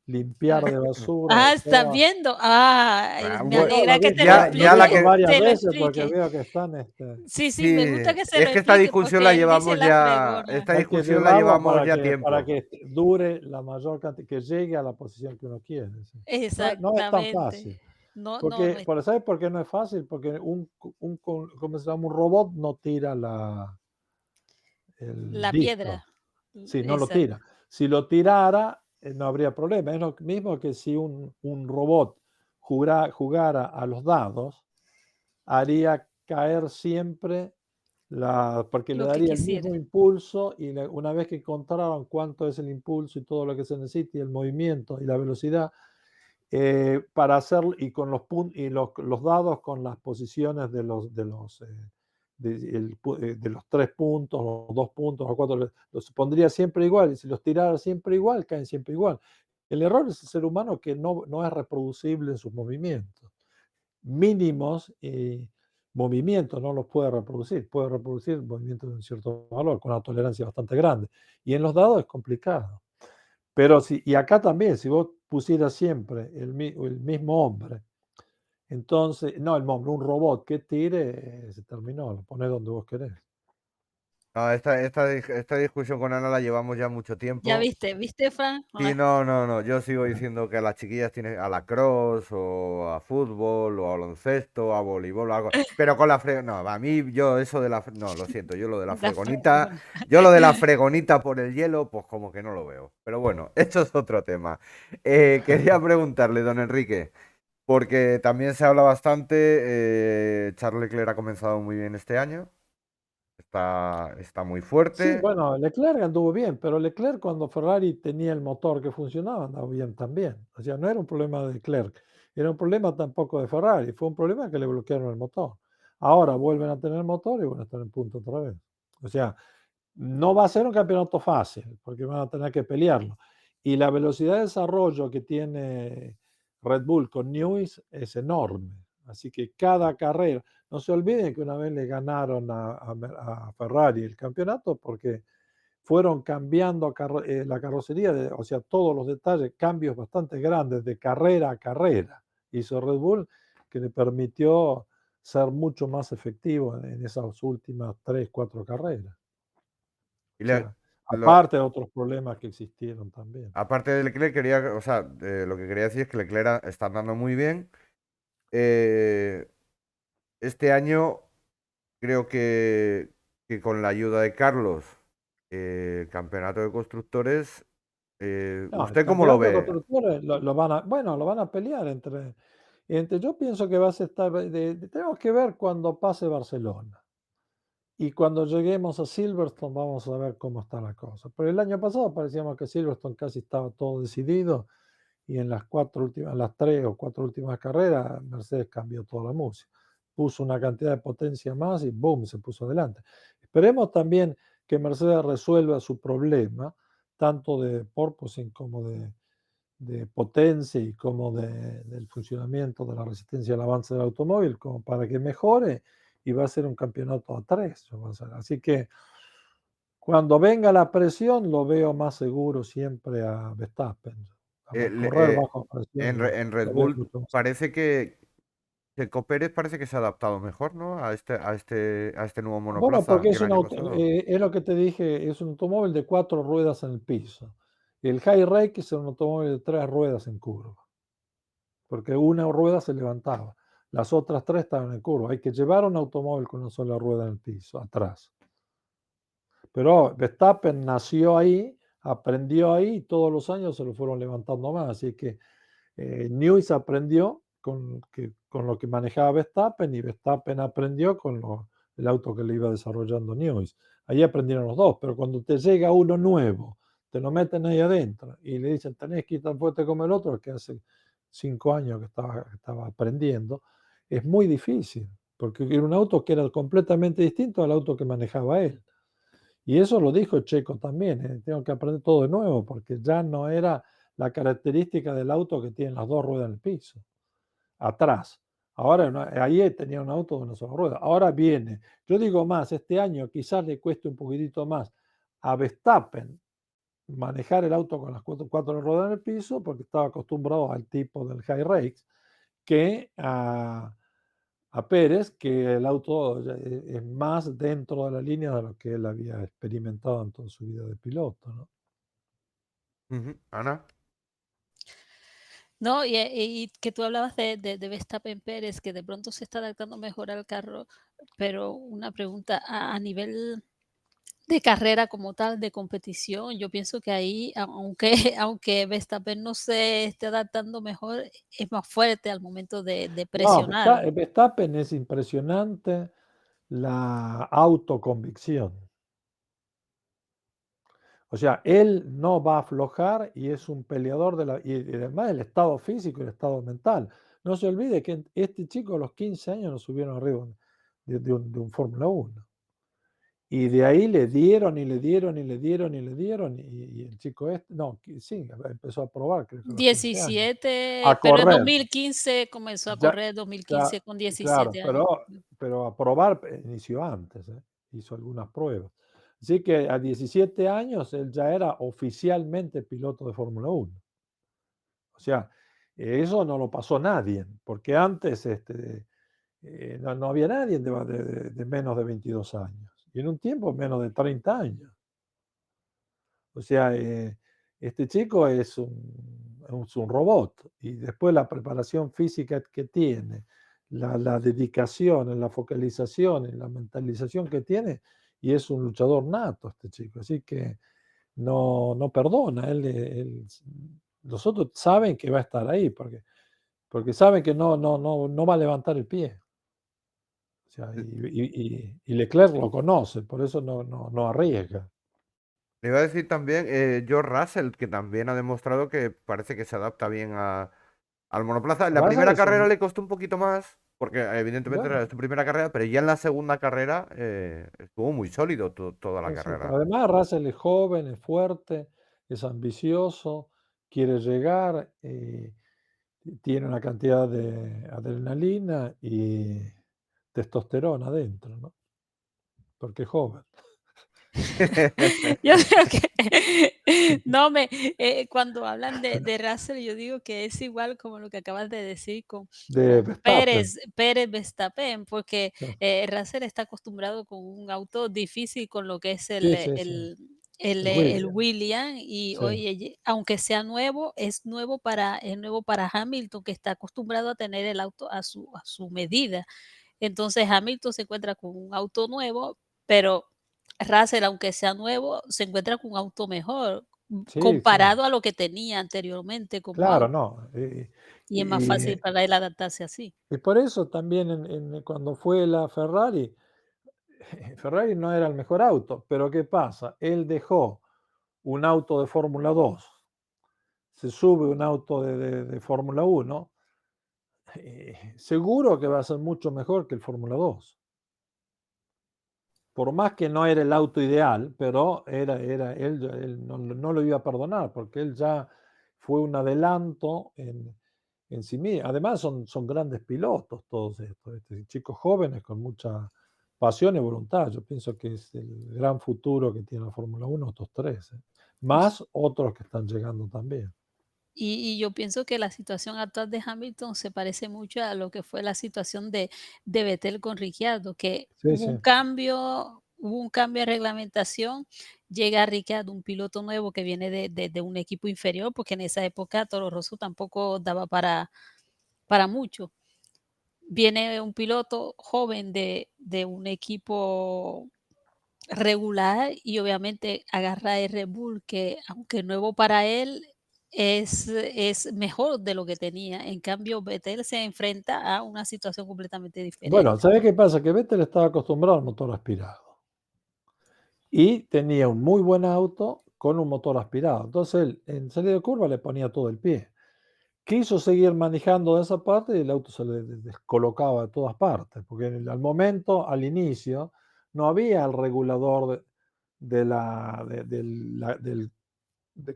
limpiar de basura Ah, y ¿estás todo. viendo? Ah, Ah, me No, lo alegra vi, que te lo lo he ya la visto explique, que... varias te lo veces porque explique. veo que están, Sí, sí, me Sí, gusta que se es lo que esta explique discusión la porque él dice llevamos la ya, fregona. esta hay que discusión la llevarlo llevamos ya para tiempo. que dure la mayor cantidad, que llegue a la posición que uno quiere. Sí. No es tan Exactamente. fácil. No, no, no Porque, es ¿sabes por qué no es fácil? Porque ¿cómo se llama? Un robot no tira el la piedra. disco. Sí, no lo Exacto. tira. Si lo tirara, no habría problema. Es lo mismo que si un robot jugara a los dados, haría caer siempre porque le Lo que daría el quisiera. mismo impulso y una vez que encontraron cuánto es el impulso y todo lo que se necesita y el movimiento y la velocidad, para hacer y con los dados con las posiciones de los 3 puntos, los 2 puntos, los 4, los pondría siempre igual, y si los tirara siempre igual, caen siempre igual. El error es el ser humano que no es reproducible en sus movimientos. Mínimos movimientos no los puede reproducir movimientos de un cierto valor, con una tolerancia bastante grande. Y en los dados es complicado. Pero y acá también, si vos pusieras siempre el mismo hombre, entonces, no el hombre, un robot que tire, se terminó, lo pones donde vos querés. No, esta discusión con Ana la llevamos ya mucho ¿Ya tiempo. viste? ¿Viste, Fran? Sí, Ah, no, no, no. Yo sigo diciendo que a las chiquillas tienen a la cross o a fútbol o a baloncesto o a voleibol o algo. Pero con la no, a mí yo eso de la no, lo siento, yo lo de la la fregonita, fregona. yo lo de la fregonita por el hielo, pues como que no lo veo. Pero bueno, esto es otro tema. Quería preguntarle, don Enrique, porque también se habla bastante, Charles Leclerc ha comenzado muy bien este año, está muy Sí, fuerte. bueno, Leclerc anduvo bien, pero Leclerc cuando Ferrari tenía el motor que funcionaba andaba bien también. O sea, no era un problema de Leclerc, era un problema tampoco de Ferrari, fue un problema que le bloquearon el motor. Ahora vuelven a tener motor y van a estar en punto otra vez. O sea, no va a ser un campeonato fácil, porque van a tener que pelearlo. Y la velocidad de desarrollo que tiene Red Bull con Newey es enorme. Así que cada carrera, no se olviden que una vez le ganaron a Ferrari el campeonato porque fueron cambiando la carrocería, o sea, todos los detalles, cambios bastante grandes de carrera a carrera. Hizo Red Bull que le permitió ser mucho más efectivo en esas últimas 3, 4 carreras. Y O le- sea, lo- aparte de otros problemas que existieron también. Aparte de Leclerc, o sea, lo que quería decir es que Leclerc está andando muy bien. Eh, este año creo que con la ayuda de Carlos, el campeonato de constructores, No, el ¿usted cómo lo campeonato de ve? constructores lo van a pelear yo pienso que vas a estar, tenemos que ver cuando pase Barcelona. Y cuando lleguemos a Silverstone vamos a ver cómo está la cosa. Pero el año pasado parecíamos que Silverstone casi estaba todo decidido y en las 3 o 4 últimas carreras, Mercedes cambió toda la música. Puso una cantidad de potencia más y boom, se puso adelante. Esperemos también que Mercedes resuelva su problema, tanto de porpoising como de potencia y como del funcionamiento de la resistencia al avance del automóvil, como para que mejore y va a ser un campeonato a 3. Así que cuando venga la presión, lo veo más seguro siempre a Verstappen. Eh, A le- correr eh, bajo presión en Red lo veo Bull mucho más seguro. parece que Checo Pérez parece que se ha adaptado mejor, ¿no? A este nuevo Bueno, monoplaza porque que el año pasado. es lo que te dije, es un automóvil de 4 ruedas en el piso. El High Rake es un automóvil de 3 ruedas en curva, porque una rueda se levantaba, las otras 3 estaban en curva. Hay que llevar un automóvil con una sola rueda en el piso, atrás. Pero Verstappen nació ahí, aprendió ahí y todos los años se lo fueron levantando más. Así que Newey aprendió con lo que manejaba Verstappen y Verstappen aprendió con el auto que le iba desarrollando Newey. Ahí aprendieron los dos, pero cuando te llega uno nuevo, te lo meten ahí adentro y le dicen, tenés que ir tan fuerte como el otro, que hace 5 años que estaba aprendiendo, es muy difícil, porque era un auto que era completamente distinto al auto que manejaba él. Y eso lo dijo Checo también, tengo que aprender todo de nuevo, porque ya no era la característica del auto que tiene las 2 ruedas en el piso, atrás. Ahora ahí tenía un auto de una sola rueda. Ahora viene, yo digo más, este año quizás le cueste un poquitito más a Verstappen manejar el auto con las 4 ruedas en el piso, porque estaba acostumbrado al tipo del high race, que a Pérez, que el auto es más dentro de la línea de lo que él había experimentado en toda su vida de piloto, ¿no? Ujú. Ana. No, y que tú hablabas de Verstappen Pérez, que de pronto se está adaptando mejor al carro, pero una pregunta, a nivel de carrera como tal, de competición, yo pienso que ahí, aunque aunque Verstappen no se esté adaptando mejor, es más fuerte al momento de No, presionar. Verstappen es impresionante la autoconvicción. O sea, él no va a aflojar y es un peleador y además el estado físico y el estado mental. No se olvide que este chico a los 15 años lo subieron arriba de un Fórmula 1. Y de ahí le dieron y le dieron y le dieron y le dieron. Y el chico sí, empezó a probar, creo que a los 15 años. 17, A pero en correr. 2015 comenzó a Ya, correr, 2015 con claro, 17 años. pero a probar inició antes, hizo algunas pruebas. Así que a 17 años él ya era oficialmente piloto de Fórmula 1. O sea, eso no lo pasó nadie, porque antes no había nadie de menos de 22 años. Y en un tiempo menos de 30 años. O sea, este chico es un robot. Y después la preparación física que tiene, la dedicación, la focalización, la mentalización que tiene, y es un luchador nato este chico. Así que no perdona. Los otros saben que va a estar ahí, porque saben que no va a levantar el pie. O sea, y Leclerc lo conoce, por eso no arriesga. Le iba a decir también George Russell, que también ha demostrado que parece que se adapta bien al monoplaza. En la Russell primera es carrera un, le costó un poquito más, porque evidentemente era bueno, su primera carrera, pero ya en la segunda carrera estuvo muy sólido toda la sí, sí, pero carrera. además Russell es joven, es fuerte, es ambicioso, quiere llegar, tiene una cantidad de adrenalina y testosterona adentro, ¿no? Porque es joven. Yo creo que no cuando hablan de Russell, yo digo que es igual como lo que acabas de decir De con Verstappen. Pérez Verstappen, porque Sí, Russell está acostumbrado con un auto difícil con lo que es sí, sí, sí. El el Williams. Williams, y Sí, oye, aunque sea nuevo, es nuevo para Hamilton, que está acostumbrado a tener el auto a su medida. Entonces Hamilton se encuentra con un auto nuevo, pero Russell, aunque sea nuevo, se encuentra con un auto mejor, sí, sí. comparado a lo que tenía anteriormente como Claro, auto, no. y es más Y, fácil para él adaptarse así. y por eso también cuando fue la Ferrari, Ferrari no era el mejor auto, pero ¿qué pasa? Él dejó un auto de Fórmula 2, se sube un auto de Fórmula 1, seguro que va a ser mucho mejor que el Fórmula 2. Por más que no era el auto ideal, pero él no lo iba a perdonar, porque él ya fue un adelanto en sí mismo. Además son grandes pilotos todos estos, chicos jóvenes con mucha pasión y voluntad. Yo pienso que es el gran futuro que tiene la Fórmula 1, estos tres, más otros que están llegando también. Y yo pienso que la situación actual de Hamilton se parece mucho a lo que fue la situación de Vettel con Ricciardo, que Sí, sí, hubo un cambio de reglamentación, llega Ricciardo, un piloto nuevo que viene de un equipo inferior, porque en esa época Toro Rosso tampoco daba para mucho. Viene un piloto joven de un equipo regular y obviamente agarra el Red Bull, que aunque nuevo para él, es mejor de lo que tenía. En cambio, Vettel se enfrenta a una situación completamente bueno, diferente. ¿sabes qué pasa? Que Vettel estaba acostumbrado al motor aspirado y tenía un muy buen auto con un motor aspirado. Entonces él en salida de curva le ponía todo el pie. Quiso seguir manejando esa parte y el auto se le descolocaba de todas partes, porque al momento, al inicio, no había el regulador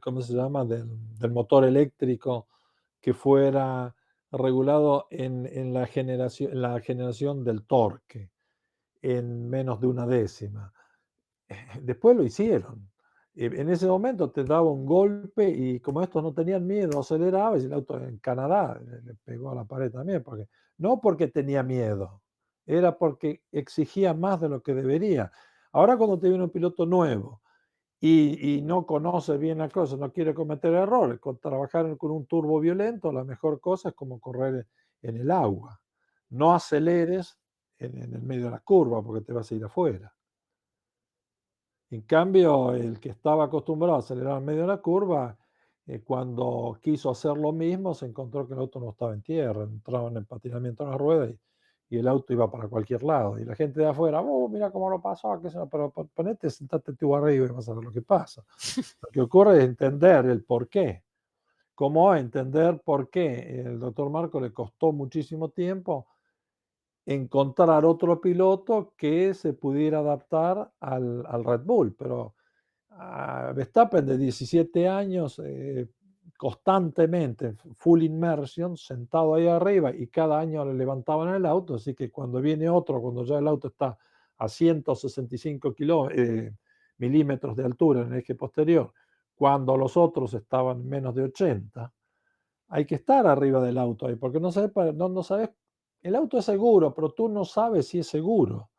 ¿cómo se llama? Del motor eléctrico que fuera regulado en la generación del torque en menos de una décima. Después lo hicieron. En ese momento te daba un golpe y como estos no tenían miedo, aceleraba y el auto en Canadá le pegó a la pared también, no porque tenía miedo, era porque exigía más de lo que debería. Ahora cuando te viene un piloto nuevo y no conoce bien la cosa, no quiere cometer errores, trabajar con un turbo violento, la mejor cosa es como correr en el agua. No aceleres en el medio de la curva porque te vas a ir afuera. En cambio, el que estaba acostumbrado a acelerar en medio de la curva, cuando quiso hacer lo mismo, se encontró que el auto no estaba en tierra, entraba en empatinamiento en la rueda y el auto iba para cualquier lado. Y la gente de afuera, mira cómo lo pasó, pero ponete, sentate tú arriba y vas a ver lo que pasa. Lo que ocurre es entender el por qué. Cómo entender por qué el doctor Marco le costó muchísimo tiempo encontrar otro piloto que se pudiera adaptar al Red Bull, pero Verstappen de 17 años, constantemente, full immersion, sentado ahí arriba y cada año le levantaban el auto, así que cuando viene otro, cuando ya el auto está a 165 milímetros de altura en el eje posterior, cuando los otros estaban menos de 80, hay que estar arriba del auto ahí, porque no sabes, no sabes, el auto es seguro, pero tú no sabes si es seguro.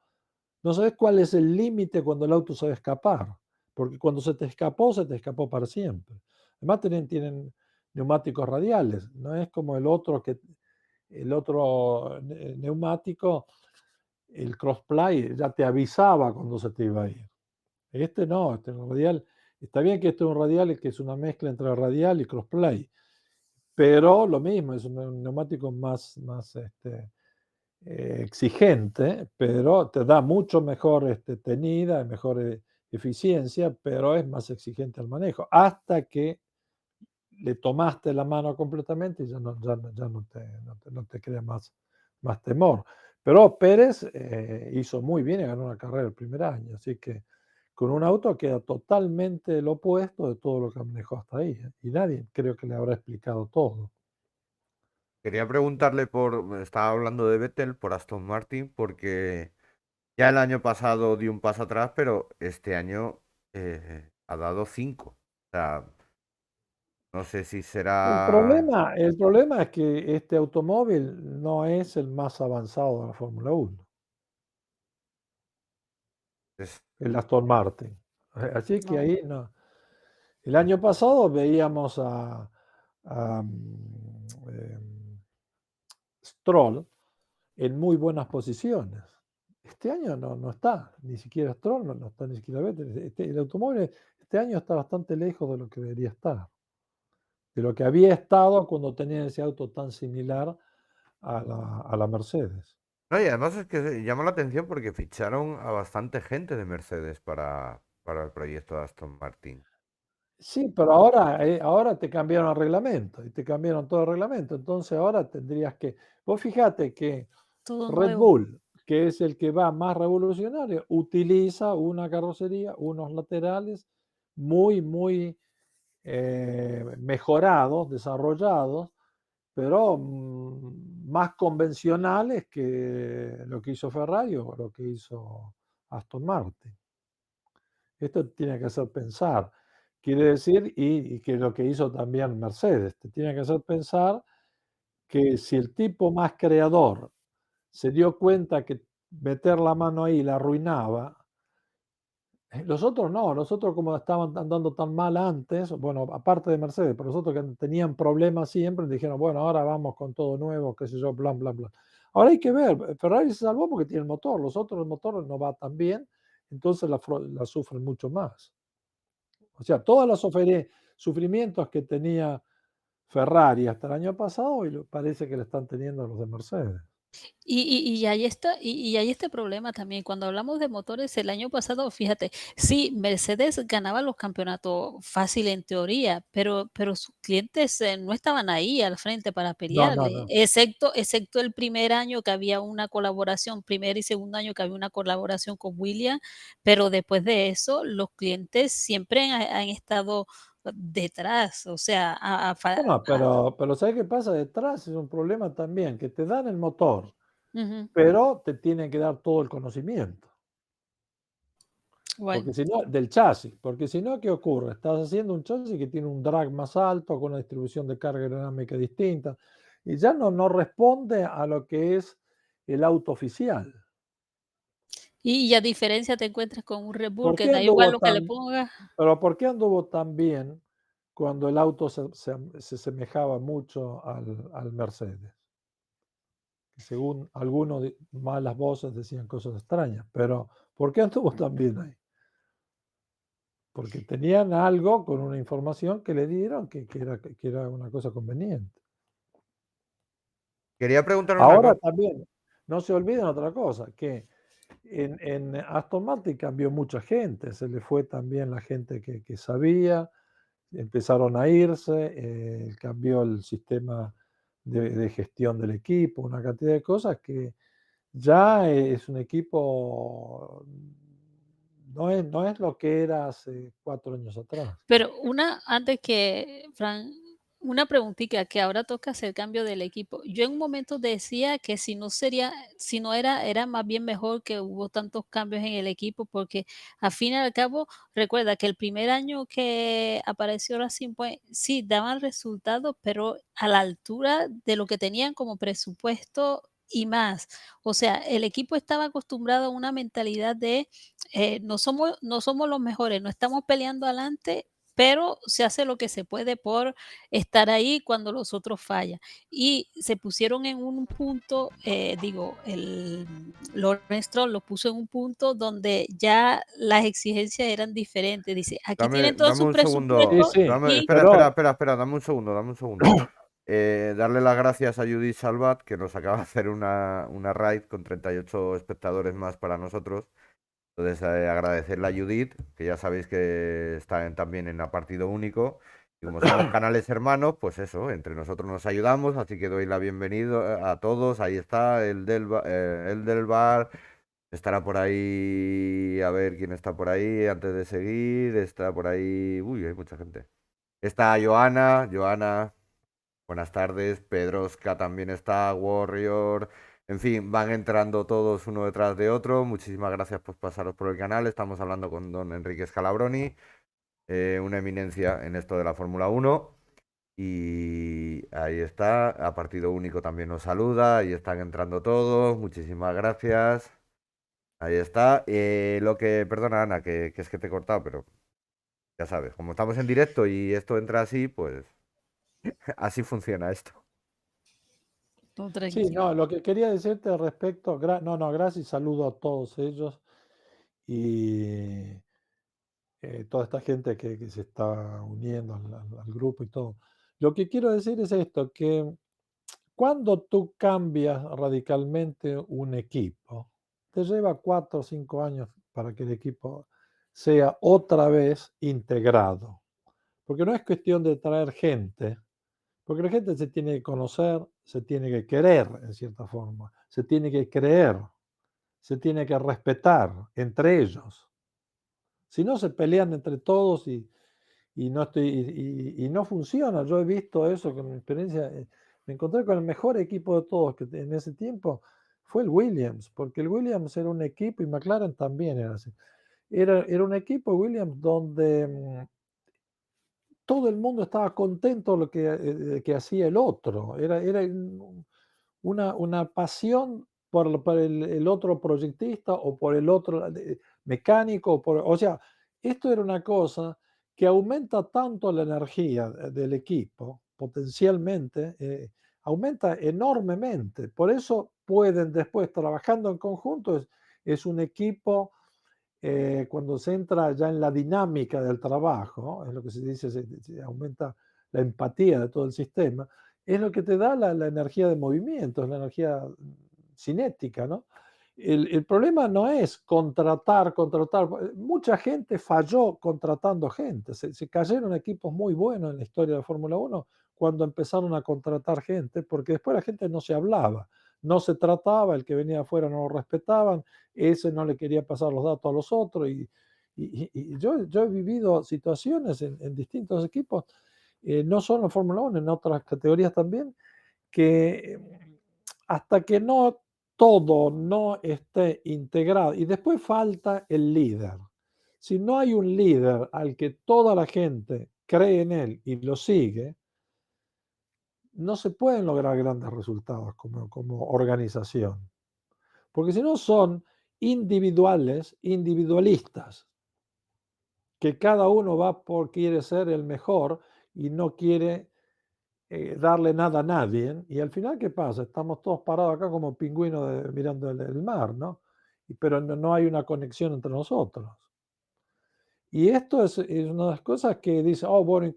No sabes cuál es el límite cuando el auto se va a escapar, porque cuando se te escapó para siempre. Además tienen neumáticos radiales, no es como el otro neumático, el crossplay ya te avisaba cuando se te iba a ir. Este no, este es un radial. Está bien que este es un radial que es una mezcla entre radial y crossplay, pero lo mismo, es un neumático más exigente, pero te da mucho mejor tenida, mejor eficiencia, pero es más exigente al manejo, hasta que le tomaste la mano completamente y ya no te crea más temor. Pero Pérez hizo muy bien y ganó una carrera el primer año, así que con un auto queda totalmente lo opuesto de todo lo que manejó hasta ahí, y nadie creo que le habrá explicado todo. Quería preguntarle estaba hablando de Vettel por Aston Martin, porque ya el año pasado dio un paso atrás, pero este año ha dado 5. O sea, no sé si El será... problema, el problema es que este automóvil no es el más avanzado de la Fórmula 1, es- el Aston Martin. Así que No, ahí no. El año pasado veíamos a, Stroll en muy buenas posiciones. Este año no está, ni siquiera Stroll, no está ni siquiera Vettel. El automóvil este año está bastante lejos de lo que debería estar, de lo que había estado cuando tenía ese auto tan similar a la Mercedes. No, y además es que llama la atención porque ficharon a bastante gente de Mercedes para el proyecto de Aston Martin. Sí, pero ahora te cambiaron el reglamento y te cambiaron todo el reglamento. Entonces ahora tendrías que, vos fíjate que todo Red nuevo. Bull, que es el que va más revolucionario, utiliza una carrocería, unos laterales muy mejorados, desarrollados, pero más convencionales que lo que hizo Ferrari o lo que hizo Aston Martin. Esto tiene que hacer pensar. Quiere decir, y que lo que hizo también Mercedes, te tiene que hacer pensar que si el tipo más creador se dio cuenta que meter la mano ahí la arruinaba, los otros no, los otros como estaban andando tan mal antes, bueno, aparte de Mercedes, pero los otros que tenían problemas siempre, dijeron, bueno, ahora vamos con todo nuevo, qué sé yo, bla, bla, bla. Ahora hay que ver, Ferrari se salvó porque tiene el motor, los otros el motor no va tan bien, entonces la sufren mucho más. O sea, todos los sufrimientos que tenía Ferrari hasta el año pasado, y parece que le están teniendo los de Mercedes. Y hay hay este problema también. Cuando hablamos de motores, el año pasado, fíjate, sí, Mercedes ganaba los campeonatos fácil en teoría, pero sus clientes, no estaban ahí al frente para No, no, pelearle, no. excepto el primer año que había una colaboración, primer y segundo año que había una colaboración con Williams, pero después de eso, los clientes siempre han estado detrás, o sea, Bueno, pero ¿sabes qué pasa detrás? Es un problema también, que te dan el motor, ujú, pero te tienen que dar todo el conocimiento. bueno. Porque si no, del chasis, porque si no, ¿qué ocurre? Estás haciendo un chasis que tiene un drag más alto, con una distribución de carga aerodinámica distinta, y ya no responde a lo que es el auto oficial. Y a diferencia te encuentras con un Red Bull ¿Por que qué da igual anduvo lo que le tan, pongas. pero por qué anduvo tan bien cuando el auto se semejaba mucho al Mercedes? Que según algunos malas voces decían cosas extrañas, pero ¿por qué anduvo tan bien ahí? Porque tenían algo con una información que le dieron que era una cosa conveniente. Quería preguntar una Ahora cosa. también, no se olviden otra cosa, que en Aston Martin cambió mucha gente, se le fue también la gente que sabía, empezaron a irse, cambió el sistema de gestión del equipo, una cantidad de cosas que ya es un equipo, no es lo que era hace 4 años atrás. Pero antes que, Fran, una preguntita que ahora toca hacer cambio del equipo. Yo en un momento decía que si no era más bien mejor que hubo tantos cambios en el equipo, porque al fin y al cabo, recuerda que el primer año que apareció Racing Point, sí, daban resultados, pero a la altura de lo que tenían como presupuesto y más. O sea, el equipo estaba acostumbrado a una mentalidad de no somos los mejores, no estamos peleando adelante, pero se hace lo que se puede por estar ahí cuando los otros fallan. Y se pusieron en un punto, Lawrence Stroll lo puso en un punto donde ya las exigencias eran diferentes. Dice, aquí Dame, tienen todo dame su un Sí, segundo. presupuesto sí, Dame, y espera, espera, pero espera, dame un segundo, dame un segundo. Darle las gracias a Judith Salvat, que nos acaba de hacer una raid con 38 espectadores más para nosotros. Entonces, agradecerle a Judith, que ya sabéis que está también en a partido único. Y como somos canales hermanos, pues eso, entre nosotros nos ayudamos, así que doy la bienvenida a todos. Ahí está el del bar. Estará por ahí, a ver quién está por ahí antes de seguir. Está por ahí, uy, hay mucha gente. Está Joana, buenas tardes. Pedroska también está, Warrior. En fin, van entrando todos uno detrás de otro. Muchísimas gracias por pasaros por el canal. Estamos hablando con don Enrique Scalabroni, una eminencia en esto de la Fórmula 1. Y ahí está, a partido único también nos saluda. Ahí están entrando todos. Muchísimas gracias. Ahí está. Perdona, Ana, que es que te he cortado, pero ya sabes, como estamos en directo y esto entra así, pues así funciona esto. no, sí, tranquilo. no, lo que quería decirte respecto, no, gracias y saludo a todos ellos y toda esta gente que se está uniendo al grupo y todo. Lo que quiero decir es esto, que cuando tú cambias radicalmente un equipo, te lleva 4 o 5 años para que el equipo sea otra vez integrado. Porque no es cuestión de traer gente, porque la gente se tiene que conocer, se tiene que querer en cierta forma, se tiene que creer, se tiene que respetar entre ellos. Si no, se pelean entre todos y no funciona. Yo he visto eso con mi experiencia. Me encontré con el mejor equipo de todos que en ese tiempo fue el Williams, porque el Williams era un equipo y McLaren también era así. Era un equipo Williams donde todo el mundo estaba contento lo que hacía el otro. Era una pasión por el otro proyectista o por el otro mecánico. O sea, esto era una cosa que aumenta tanto la energía del equipo, potencialmente, aumenta enormemente. Por eso pueden después, trabajando en conjunto, es un equipo cuando se entra ya en la dinámica del trabajo, es lo que se dice, se aumenta la empatía de todo el sistema, es lo que te da la energía de movimiento, es la energía cinética, ¿no? El problema no es contratar. Mucha gente falló contratando gente. Se cayeron equipos muy buenos en la historia de Fórmula 1 cuando empezaron a contratar gente, porque después la gente no se hablaba, no se trataba, el que venía afuera no lo respetaban, ese no le quería pasar los datos a los otros. Y yo he vivido situaciones en distintos equipos, no solo en Fórmula 1, en otras categorías también, que hasta que todo no esté integrado, y después falta el líder. Si no hay un líder al que toda la gente cree en él y lo sigue, no se pueden lograr grandes resultados como organización. Porque si no son individualistas, que cada uno quiere ser el mejor y no quiere darle nada a nadie. Y al final, ¿qué pasa? Estamos todos parados acá como pingüinos mirando el mar, ¿no? Pero no hay una conexión entre nosotros. Y esto es una de las cosas que dice, oh, bueno,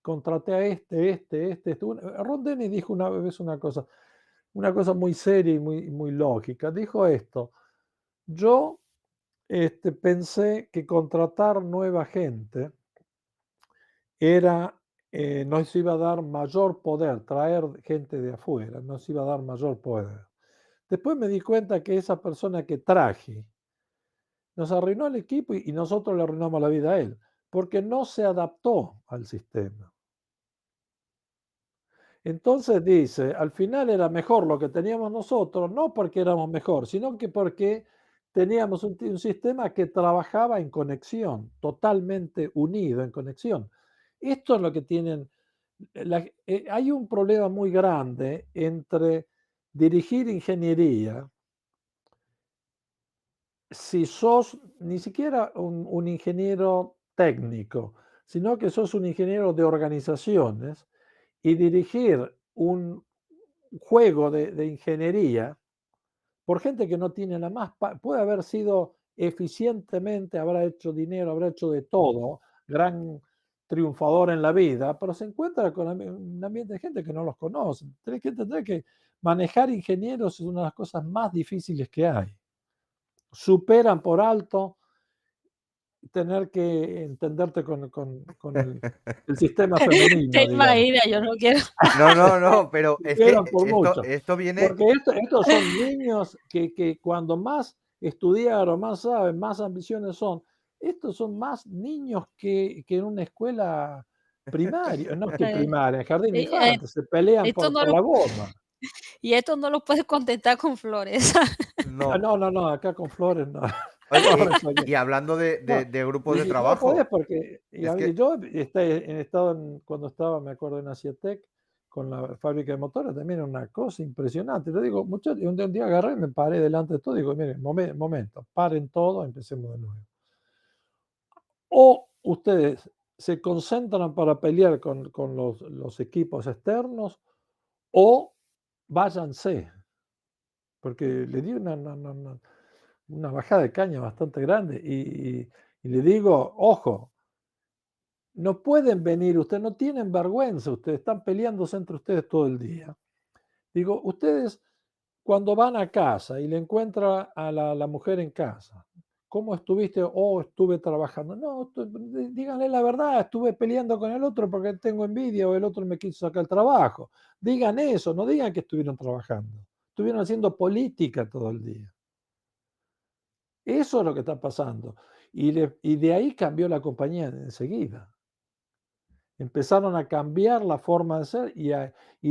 contraté a este. Ron Dennis dijo una vez una cosa muy seria y muy lógica. Dijo esto: yo pensé que contratar nueva gente nos iba a dar mayor poder, traer gente de afuera, nos iba a dar mayor poder. Después me di cuenta que esa persona que traje nos arruinó el equipo y nosotros le arruinamos la vida a él, porque no se adaptó al sistema. Entonces dice, al final era mejor lo que teníamos nosotros, no porque éramos mejor, sino que porque teníamos un sistema que trabajaba en conexión, totalmente unido en conexión. Esto es lo que tienen. Hay un problema muy grande entre dirigir ingeniería, si sos ni siquiera un ingeniero técnico, sino que sos un ingeniero de organizaciones, y dirigir un juego de ingeniería por gente que no tiene la más, puede haber sido eficientemente, habrá hecho dinero, habrá hecho de todo, gran triunfador en la vida, pero se encuentra con un ambiente de gente que no los conoce. Tenés que entender que manejar ingenieros es una de las cosas más difíciles que hay. Superan por alto tener que entenderte con el sistema Te femenino, digamos. imaginas, yo no quiero. No, pero es que Superan por mucho. esto viene. Porque estos son niños que cuando más estudiaron, más saben, más ambiciones son. Estos son más niños que en una escuela primaria, no que primaria, en jardín de infantes, se pelean Esto por no lo la goma. y esto no lo puedes contentar con flores. No. No, acá con flores no. Oye, No, soy yo. y hablando No, de grupos de y no podés trabajo, porque es que yo he estado cuando estaba, me acuerdo, en Asiatec, con la fábrica de motores, también era una cosa impresionante. Le digo, muchachos, un día agarré y me paré delante de todo y digo, miren, momento, paren todo, empecemos de nuevo. O ustedes se concentran para pelear con los equipos externos, o váyanse, porque le di una bajada de caña bastante grande y le digo, ojo, no pueden venir, ustedes no tienen vergüenza, ustedes están peleándose entre ustedes todo el día. Digo, ustedes cuando van a casa y le encuentra a la mujer en casa, ¿cómo estuviste? Oh, estuve trabajando. No, díganle la verdad, estuve peleando con el otro porque tengo envidia o el otro me quiso sacar el trabajo. Digan eso, no digan que estuvieron trabajando. Estuvieron haciendo política todo el día. Eso es lo que está pasando. Y de ahí cambió la compañía enseguida. Empezaron a cambiar la forma de ser y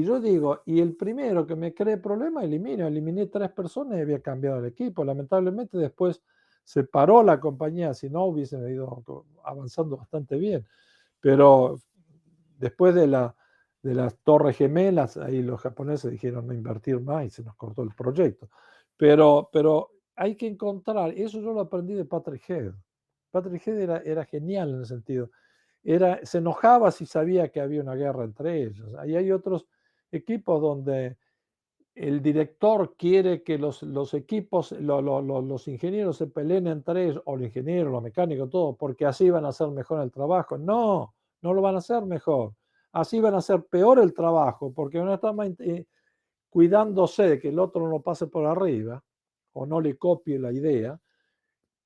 yo digo, y el primero que me cree problema, eliminé 3 personas y había cambiado el equipo. Lamentablemente después se paró la compañía, si no hubiese ido avanzando bastante bien. Pero después de las Torres Gemelas, ahí los japoneses dijeron no invertir más y se nos cortó el proyecto. Pero hay que encontrar, eso yo lo aprendí de Patrick Head. Patrick Head era genial en el sentido. Se enojaba si sabía que había una guerra entre ellos. Ahí hay otros equipos donde el director quiere que los equipos, los ingenieros se peleen entre ellos, o los ingenieros, los mecánicos, todo, porque así van a hacer mejor el trabajo. No lo van a hacer mejor. Así van a hacer peor el trabajo, porque van a estar cuidándose de que el otro no lo pase por arriba o no le copie la idea,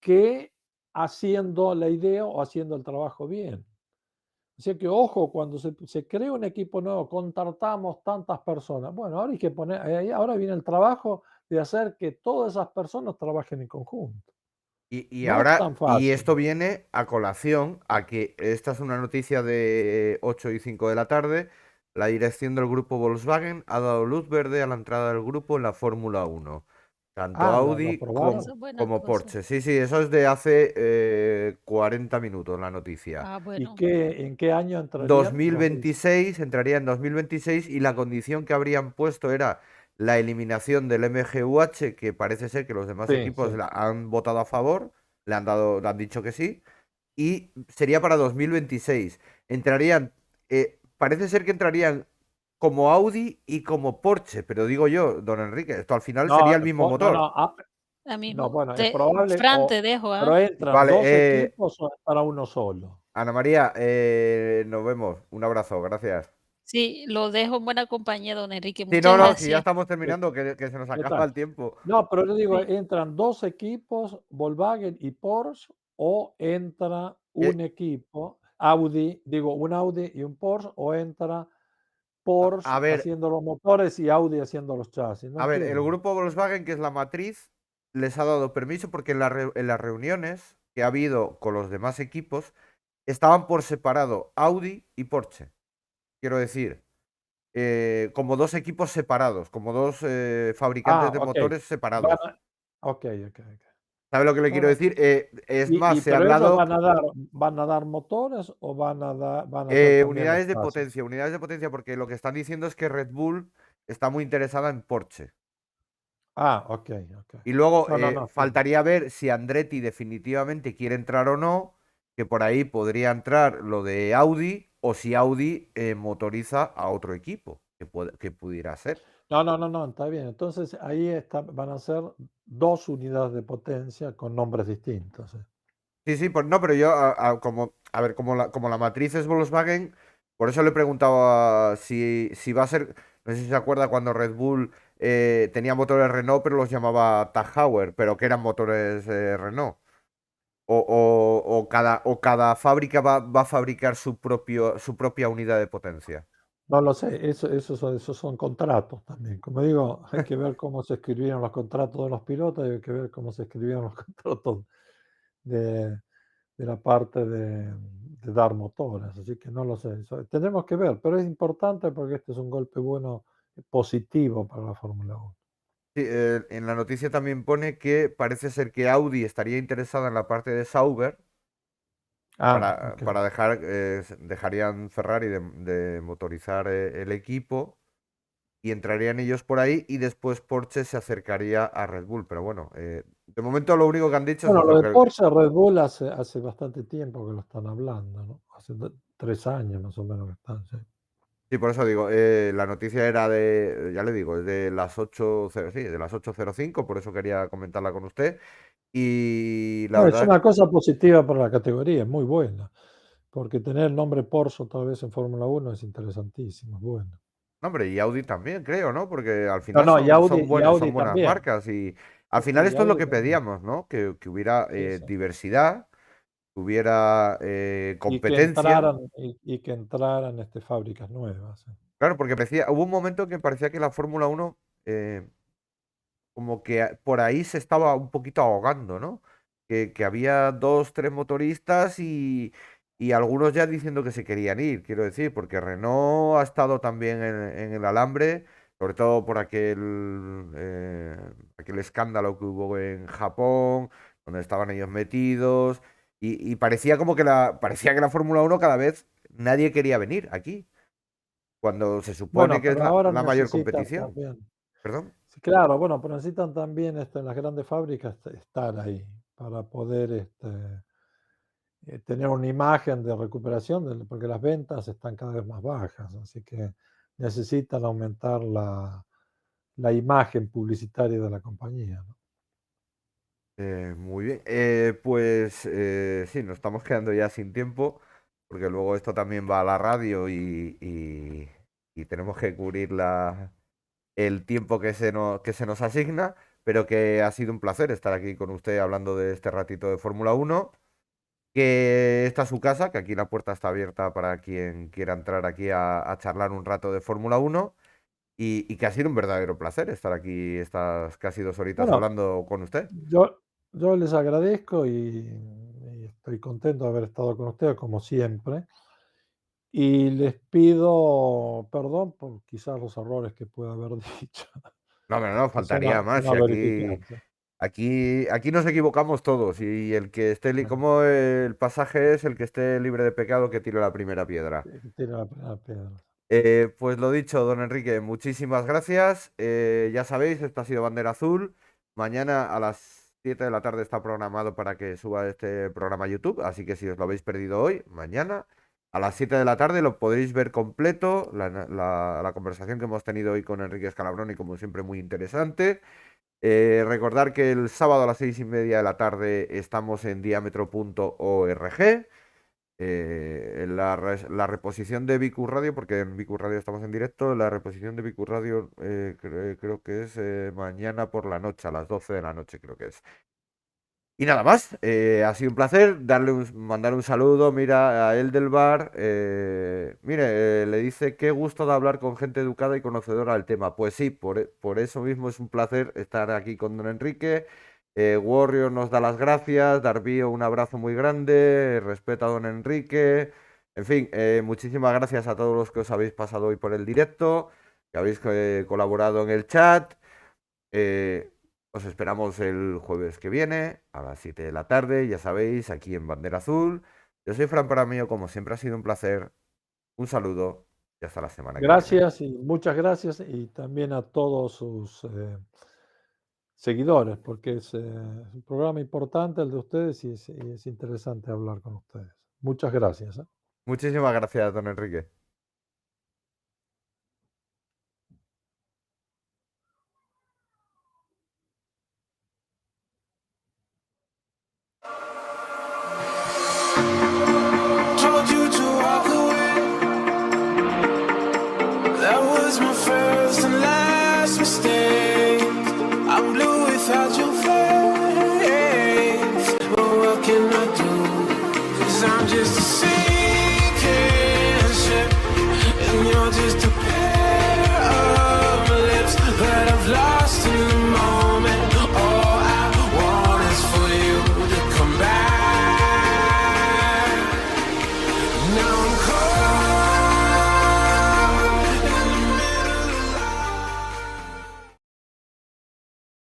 que haciendo la idea o haciendo el trabajo bien. O sea que ojo, cuando se crea un equipo nuevo, contratamos tantas personas. Bueno, ahora hay que poner, ahora viene el trabajo de hacer que todas esas personas trabajen en conjunto. Y No es ahora, tan y esto fácil. viene a colación a que esta es una noticia de 8 y 5 de la tarde. La dirección del grupo Volkswagen ha dado luz verde a la entrada del grupo en la Fórmula 1. Tanto Ah, lo Audi aprobaron. Eso es buena como cosa. Porsche. Sí, sí, eso es de hace 40 minutos la noticia. Ah, ¿Y bueno. en qué año entrarían? 2026, entraría en 2026 y la condición que habrían puesto era la eliminación del MGUH, que parece ser que los demás Sí, equipos sí. han votado a favor, le han dicho que sí, y sería para 2026. Entrarían, parece ser que entrarían como Audi y como Porsche, pero digo yo, don Enrique, esto al final No, sería el mismo no, motor. no, A no, mismo. bueno, es probable, Fran, te dejo, ¿ah? pero entran Vale, dos equipos o para uno solo. Ana María, nos vemos. Un abrazo, gracias. Sí, lo dejo en buena compañía, don Enrique. Sí, Muchas no, no, si ya gracias. estamos ¿Qué, terminando, que se nos qué acaba tal? el tiempo. No, pero yo digo, Sí. ¿entran dos equipos, Volkswagen y Porsche, o entra Eh, un equipo, Audi, digo, un Audi y un Porsche, o entra a, Porsche a ver, haciendo los motores y Audi haciendo los chasis? No el entiendo. grupo Volkswagen, que es la matriz, les ha dado permiso porque en las reuniones que ha habido con los demás equipos estaban por separado Audi y Porsche. Quiero decir, como dos equipos separados, como dos fabricantes Ah, de ok. motores Van separados. a- ok, ok, ok. ¿Sabe lo que le No, quiero no. decir? Es más, se ha Pero ellos hablado van a dar motores o van a hacer también los chasis. unidades de potencia, porque lo que están diciendo es que Red Bull está muy interesada en Porsche. Ah, ok, ok. Y luego No, no, no, está bien. faltaría ver si Andretti definitivamente quiere entrar o no, que por ahí podría entrar lo de Audi, o si Audi motoriza a otro equipo, que pudiera ser. No, no, no, no, está bien. Entonces ahí van a ser dos unidades de potencia con nombres distintos. Sí, sí, pues no, pero yo, como, a ver, como la matriz es Volkswagen, por eso le preguntaba si va a ser, no sé si se acuerda cuando Red Bull tenía motores Renault, pero los llamaba Tag Heuer, pero que eran motores Renault. O cada fábrica va a fabricar su propia unidad de potencia. No lo sé, esos son contratos también. Como digo, hay que ver cómo se escribieron los contratos de los pilotos y hay que ver cómo se escribieron los contratos de, de la parte de dar motores. Así que no lo sé. Tendremos que ver, pero es importante porque este es un golpe bueno, positivo para la Fórmula 1. Sí, en la noticia también pone que parece ser que Audi estaría interesada en la parte de Sauber Ah, para, ok. para dejarían Ferrari de motorizar el equipo y entrarían ellos por ahí y después Porsche se acercaría a Red Bull. Pero bueno, de momento lo único que han dicho es Bueno, lo eso, de que Porsche, Red Bull hace bastante tiempo que lo están hablando, ¿no? Hace 3 años más o menos que están, sí. sí, por eso digo, la noticia era ya le digo, es de las 8:00, sí, de las 8:05, por eso quería comentarla con usted. Y la No, es verdad, una cosa positiva para la categoría, es muy buena, porque tener el nombre Porsche otra vez en Fórmula 1 es interesantísimo, es bueno. no, hombre, y Audi también, creo, ¿no? Porque al No, final no, y son Audi buenas también. marcas y al Sí, sí, final y esto es lo Audi que también. pedíamos, ¿no? Que hubiera Sí, sí. diversidad, que hubiera Y que competencia. entraran, que entraran fábricas nuevas. Sí. Claro, porque hubo un momento en que parecía que la Fórmula 1 eh, como que por ahí se estaba un poquito ahogando, ¿no? Que había dos, tres motoristas y algunos ya diciendo que se querían ir, quiero decir, porque Renault ha estado también en el alambre, sobre todo por aquel escándalo que hubo en Japón, donde estaban ellos metidos, y parecía como que parecía que la Fórmula 1 cada vez nadie quería venir aquí, cuando se supone Bueno, que es pero la, ahora la mayor necesitan competición. también. ¿Perdón? Sí, claro, bueno, pero necesitan también en las grandes fábricas estar ahí para poder tener una imagen de recuperación, porque las ventas están cada vez más bajas, así que necesitan aumentar la imagen publicitaria de la compañía, ¿no? Muy bien. Pues sí, nos estamos quedando ya sin tiempo, porque luego esto también va a la radio y tenemos que cubrir el tiempo que se nos asigna, pero que ha sido un placer estar aquí con usted hablando de este ratito de Fórmula 1, que esta es su casa, que aquí la puerta está abierta para quien quiera entrar aquí a charlar un rato de Fórmula 1 y que ha sido un verdadero placer estar aquí estas casi 2 horitas Bueno, hablando con usted. yo les agradezco y estoy contento de haber estado con ustedes, como siempre. Y les pido perdón por quizás los errores que pueda haber dicho. No, pero no, Es faltaría más. una Y aquí, verificancia. aquí nos equivocamos todos. Y el que esté, como el pasaje es, el que esté libre de pecado, que tire la primera piedra. Tira la primera piedra. Pues lo dicho, don Enrique, muchísimas gracias. Ya sabéis, esto ha sido Bandera Azul. Mañana a las 7 de la tarde está programado para que suba este programa a YouTube. Así que si os lo habéis perdido hoy, mañana a las 7 de la tarde lo podréis ver completo. La conversación que hemos tenido hoy con Enrique Scalabroni, como siempre, muy interesante. Recordar que el sábado a las 6:30 de la tarde estamos en diámetro.org. En la reposición de Vicus Radio, porque en Vicus Radio estamos en directo, la reposición de Vicus Radio creo que es mañana por la noche, a las 12 de la noche creo que es. Y nada más, ha sido un placer mandar un saludo, mira, a él del bar. Mire, le dice qué gusto de hablar con gente educada y conocedora del tema. Pues sí, por eso mismo es un placer estar aquí con don Enrique. Warrior nos da las gracias, Darbío un abrazo muy grande, respeto a don Enrique. En fin, muchísimas gracias a todos los que os habéis pasado hoy por el directo, que habéis colaborado en el chat. Os esperamos el jueves que viene a las 7 de la tarde, ya sabéis, aquí en Bandera Azul. Yo soy Fran Paramio, como siempre ha sido un placer. Un saludo y hasta la semana que viene. Gracias y muchas gracias y también a todos sus seguidores, porque es un programa importante el de ustedes y es interesante hablar con ustedes. Muchas gracias. Muchísimas gracias, don Enrique. Told you to walk away. That was my first and last mistake. I'm blue without your face. But what can I do? 'Cause I'm just a saint.